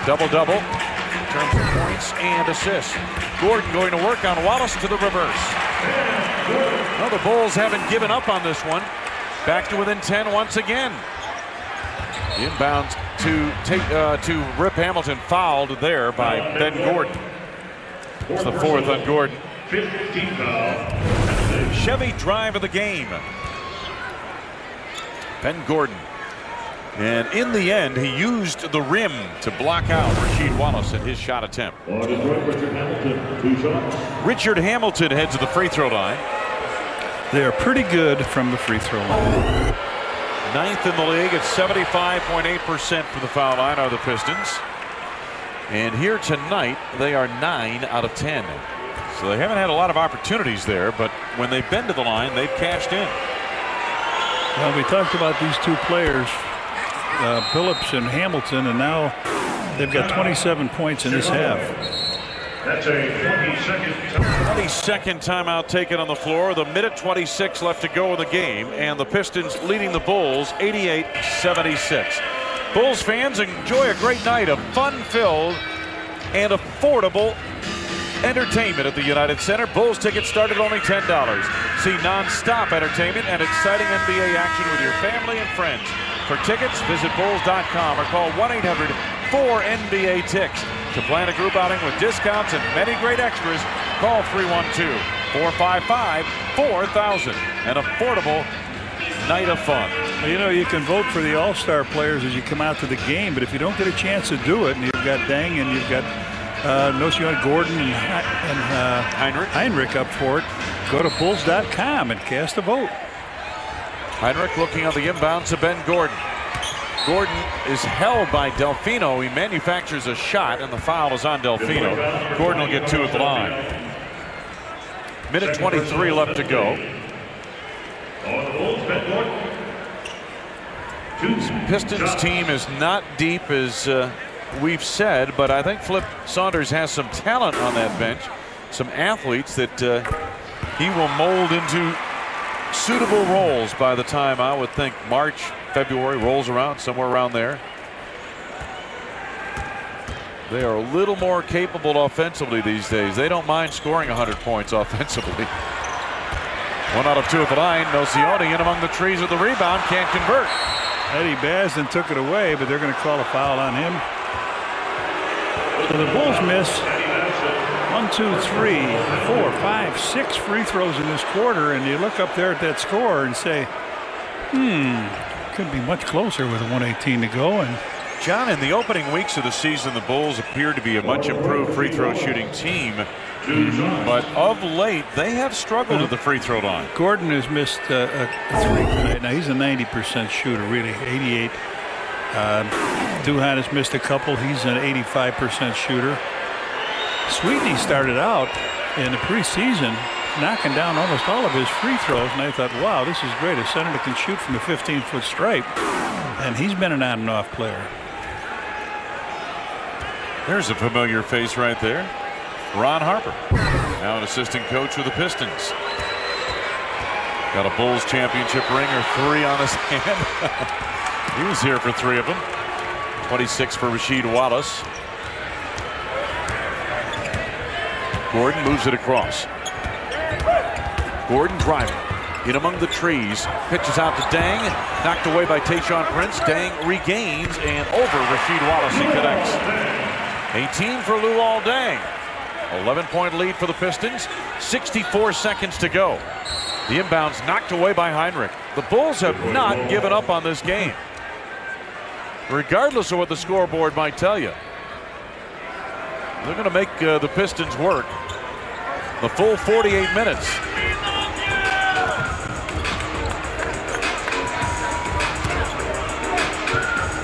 Double-double in terms of points and assists. Gordon going to work on Wallace to the reverse. Well, the Bulls haven't given up on this one. Back to within 10 once again. Inbounds to Rip Hamilton, fouled there by Ben Gordon. It's the 4th on Gordon. Chevy drive of the game. Ben Gordon. And in the end, he used the rim to block out Rasheed Wallace at his shot attempt. Richard Hamilton heads to the free throw line. They are pretty good from the free throw line. 9th in the league at 75.8% from the foul line are the Pistons. And here tonight, they are 9 out of 10. So they haven't had a lot of opportunities there, but when they've been to the line, they've cashed in. Well, we talked about these two players, Billups and Hamilton, and now they've got 27 points in this half. That's a 22nd timeout taken on the floor. The minute 26 left to go in the game, and the Pistons leading the Bulls 88-76. Bulls fans, enjoy a great night of fun-filled and affordable entertainment at the United Center. Bulls tickets start at only $10. See non-stop entertainment and exciting NBA action with your family and friends. For tickets, visit Bulls.com or call 1-800-4NBA-TICKS. To plan a group outing with discounts and many great extras, call 312-455-4000. An affordable night of fun. Well, you know, you can vote for the all-star players as you come out to the game, but if you don't get a chance to do it, and you've got Deng and you've got Nocioni, Gordon, and Heinrich up for it, go to Bulls.com and cast a vote. Heinrich looking on the inbound to Ben Gordon. Gordon is held by Delfino. He manufactures a shot, and the foul is on Delfino. Gordon will get 2 at the line. Minute 23 left to go. Pistons team is not deep as we've said, but I think Flip Saunders has some talent on that bench, some athletes that he will mold into suitable roles by the time, I would think, March, February rolls around, somewhere around there. They are a little more capable offensively these days. They don't mind scoring 100 points offensively. 1 out of 2 at the line. Nocioni in among the trees with the rebound, can't convert. Eddie Basden took it away, but they're going to call a foul on him. So the Bulls miss 1, 2, 3, 4, 5, 6 free throws in this quarter, and you look up there at that score and say, could be much closer with a 1:18 to go. And John, in the opening weeks of the season, the Bulls appeared to be a much improved free throw shooting team, but of late they have struggled at the free throw line. Gordon has missed a 3 tonight. Now he's a 90% shooter, really, 88. Duhan has missed a couple. He's an 85% shooter. Sweetney started out in the preseason knocking down almost all of his free throws, and I thought, wow, this is great. A center that can shoot from the 15-foot stripe, and he's been an on and off player. There's a familiar face right there. Ron Harper, now an assistant coach with the Pistons. Got a Bulls championship ring or 3 on his hand. He was here for 3 of them. 26 for Rasheed Wallace. Gordon moves it across. Gordon driving in among the trees, pitches out to Deng, knocked away by Tayshaun Prince. Deng regains, and over Rasheed Wallace he connects. 18 for Luol Deng. 11-point lead for the Pistons. 64 seconds to go. The inbound's knocked away by Heinrich. The Bulls have not given up on this game, regardless of what the scoreboard might tell you. They're going to make the Pistons work the full 48 minutes.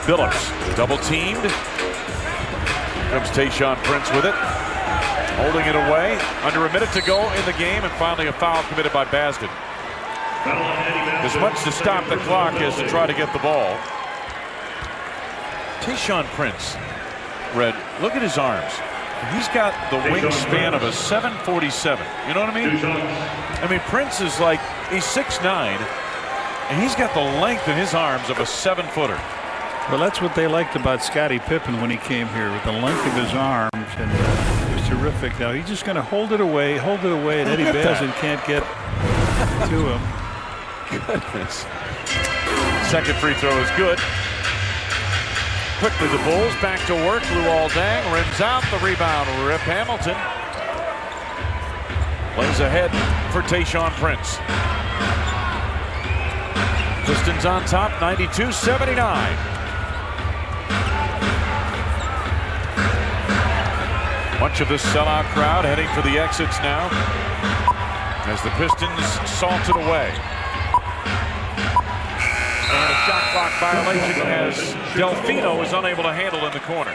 Billups double teamed. Comes Tayshaun Prince with it. Holding it away. Under a minute to go in the game, and finally a foul committed by Basden. As much to stop the clock as to try to get the ball. Tayshaun Prince, Red, look at his arms. He's got the wingspan of a 7'47". You know what I mean? I mean, Prince is like, he's 6'9", and he's got the length in his arms of a 7-footer. Well, that's what they liked about Scottie Pippen when he came here, with the length of his arms, and it was terrific. Now he's just going to hold it away, and Eddie Basden can't get to him. Goodness. Second free throw is good. Quickly the Bulls back to work. Luol Deng rims out the rebound. Rip Hamilton plays ahead for Tayshaun Prince. Pistons on top, 92-79. Much of this sellout crowd heading for the exits now as the Pistons salt it away. And a shot clock violation as Delfino is unable to handle in the corner.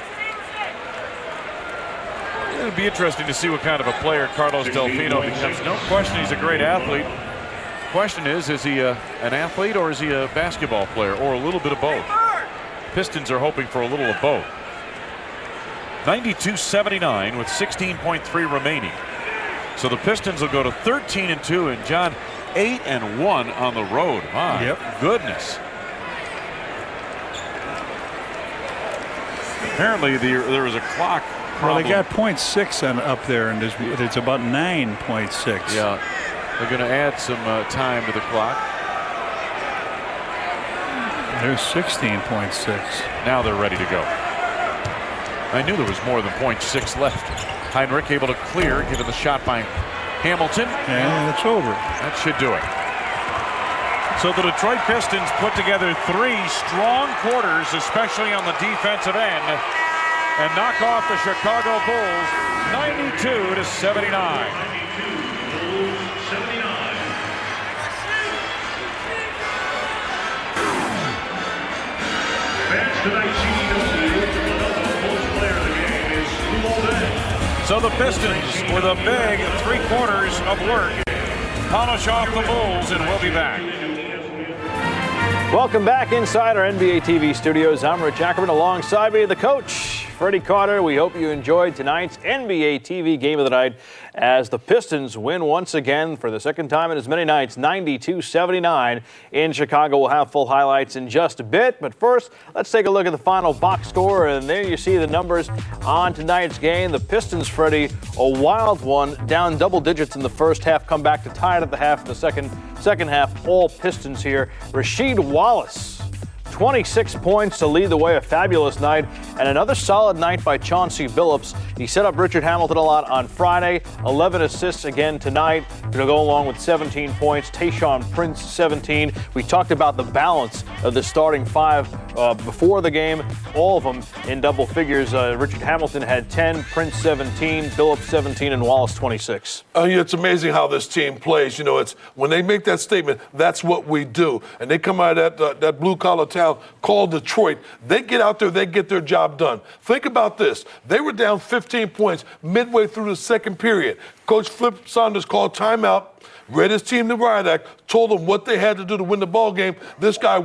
It would be interesting to see what kind of a player Carlos Delfino becomes. No question he's a great athlete. Question is he an athlete or is he a basketball player, or a little bit of both? Pistons are hoping for a little of both. 92-79 with 16.3 remaining. So the Pistons will go to 13-2, and John, 8-1 on the road. My goodness. Apparently there was a clock problem. Well, they got .6 up there, and it's about 9.6. Yeah, they're going to add some time to the clock. There's 16.6. Now they're ready to go. I knew there was more than .6 left. Heinrich able to clear, given the shot by Hamilton. And it's over. That should do it. So the Detroit Pistons put together 3 strong quarters, especially on the defensive end, and knock off the Chicago Bulls 92-79. So the Pistons, with a big 3 quarters of work, polish off the Bulls, and we'll be back. Welcome back inside our NBA TV studios. I'm Rich Ackerman, alongside me the coach, Freddie Carter. We hope you enjoyed tonight's NBA TV game of the night as the Pistons win once again for the second time in as many nights, 92-79 in Chicago. We'll have full highlights in just a bit, but first, let's take a look at the final box score, and there you see the numbers on tonight's game. The Pistons, Freddie, a wild one, down double digits in the first half, come back to tie it at the half in the second half. All Pistons here. Rasheed Wallace, 26 points to lead the way, a fabulous night, and another solid night by Chauncey Billups. He set up Richard Hamilton a lot on Friday, 11 assists again tonight to go along with 17 points. Tayshaun Prince, 17. We talked about the balance of the starting 5 before the game, all of them in double figures. Richard Hamilton had 10, Prince 17, Billups 17, and Wallace 26. It's amazing how this team plays. You know, it's when they make that statement, that's what we do. And they come out of that blue-collar town called Detroit. They get out there, they get their job done. Think about this. They were down 15 points midway through the second period. Coach Flip Saunders called timeout, read his team the riot act, told them what they had to do to win the ball game. This team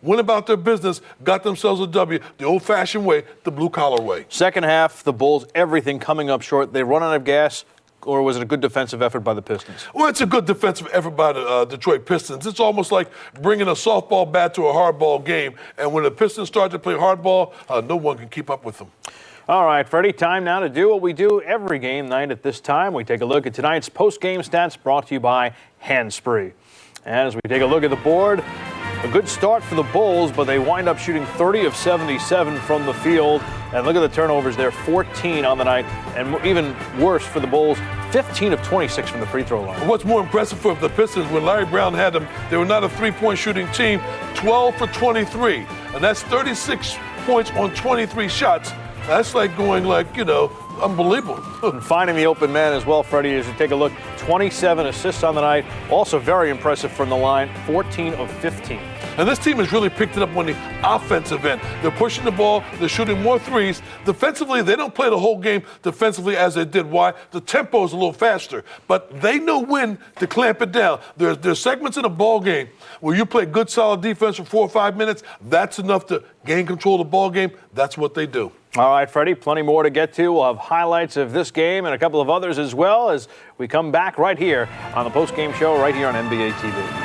went about their business, got themselves a W, the old-fashioned way, the blue-collar way. Second half, the Bulls, everything coming up short. They run out of gas. Or was it a good defensive effort by the Pistons? Well, it's a good defensive effort by the Detroit Pistons. It's almost like bringing a softball bat to a hardball game. And when the Pistons start to play hardball, no one can keep up with them. All right, Freddie, time now to do what we do every game night at this time. We take a look at tonight's post-game stats brought to you by Handspree. And as we take a look at the board, A good start for the Bulls, but they wind up shooting 30 of 77 from the field. And look at the turnovers there, 14 on the night. And even worse for the Bulls, 15 of 26 from the free throw line. What's more impressive for the Pistons, when Larry Brown had them, they were not a three-point shooting team, 12 for 23. And that's 36 points on 23 shots. That's like going unbelievable. And finding the open man as well, Freddie, as you take a look, 27 assists on the night. Also very impressive from the line, 14 of 15. And this team has really picked it up on the offensive end. They're pushing the ball. They're shooting more threes. Defensively, they don't play the whole game defensively as they did. Why? The tempo is a little faster. But they know when to clamp it down. There's segments in a ball game where you play good, solid defense for 4 or 5 minutes. That's enough to gain control of the ball game. That's what they do. All right, Freddie, plenty more to get to. We'll have highlights of this game and a couple of others as well as we come back right here on the postgame show right here on NBA TV.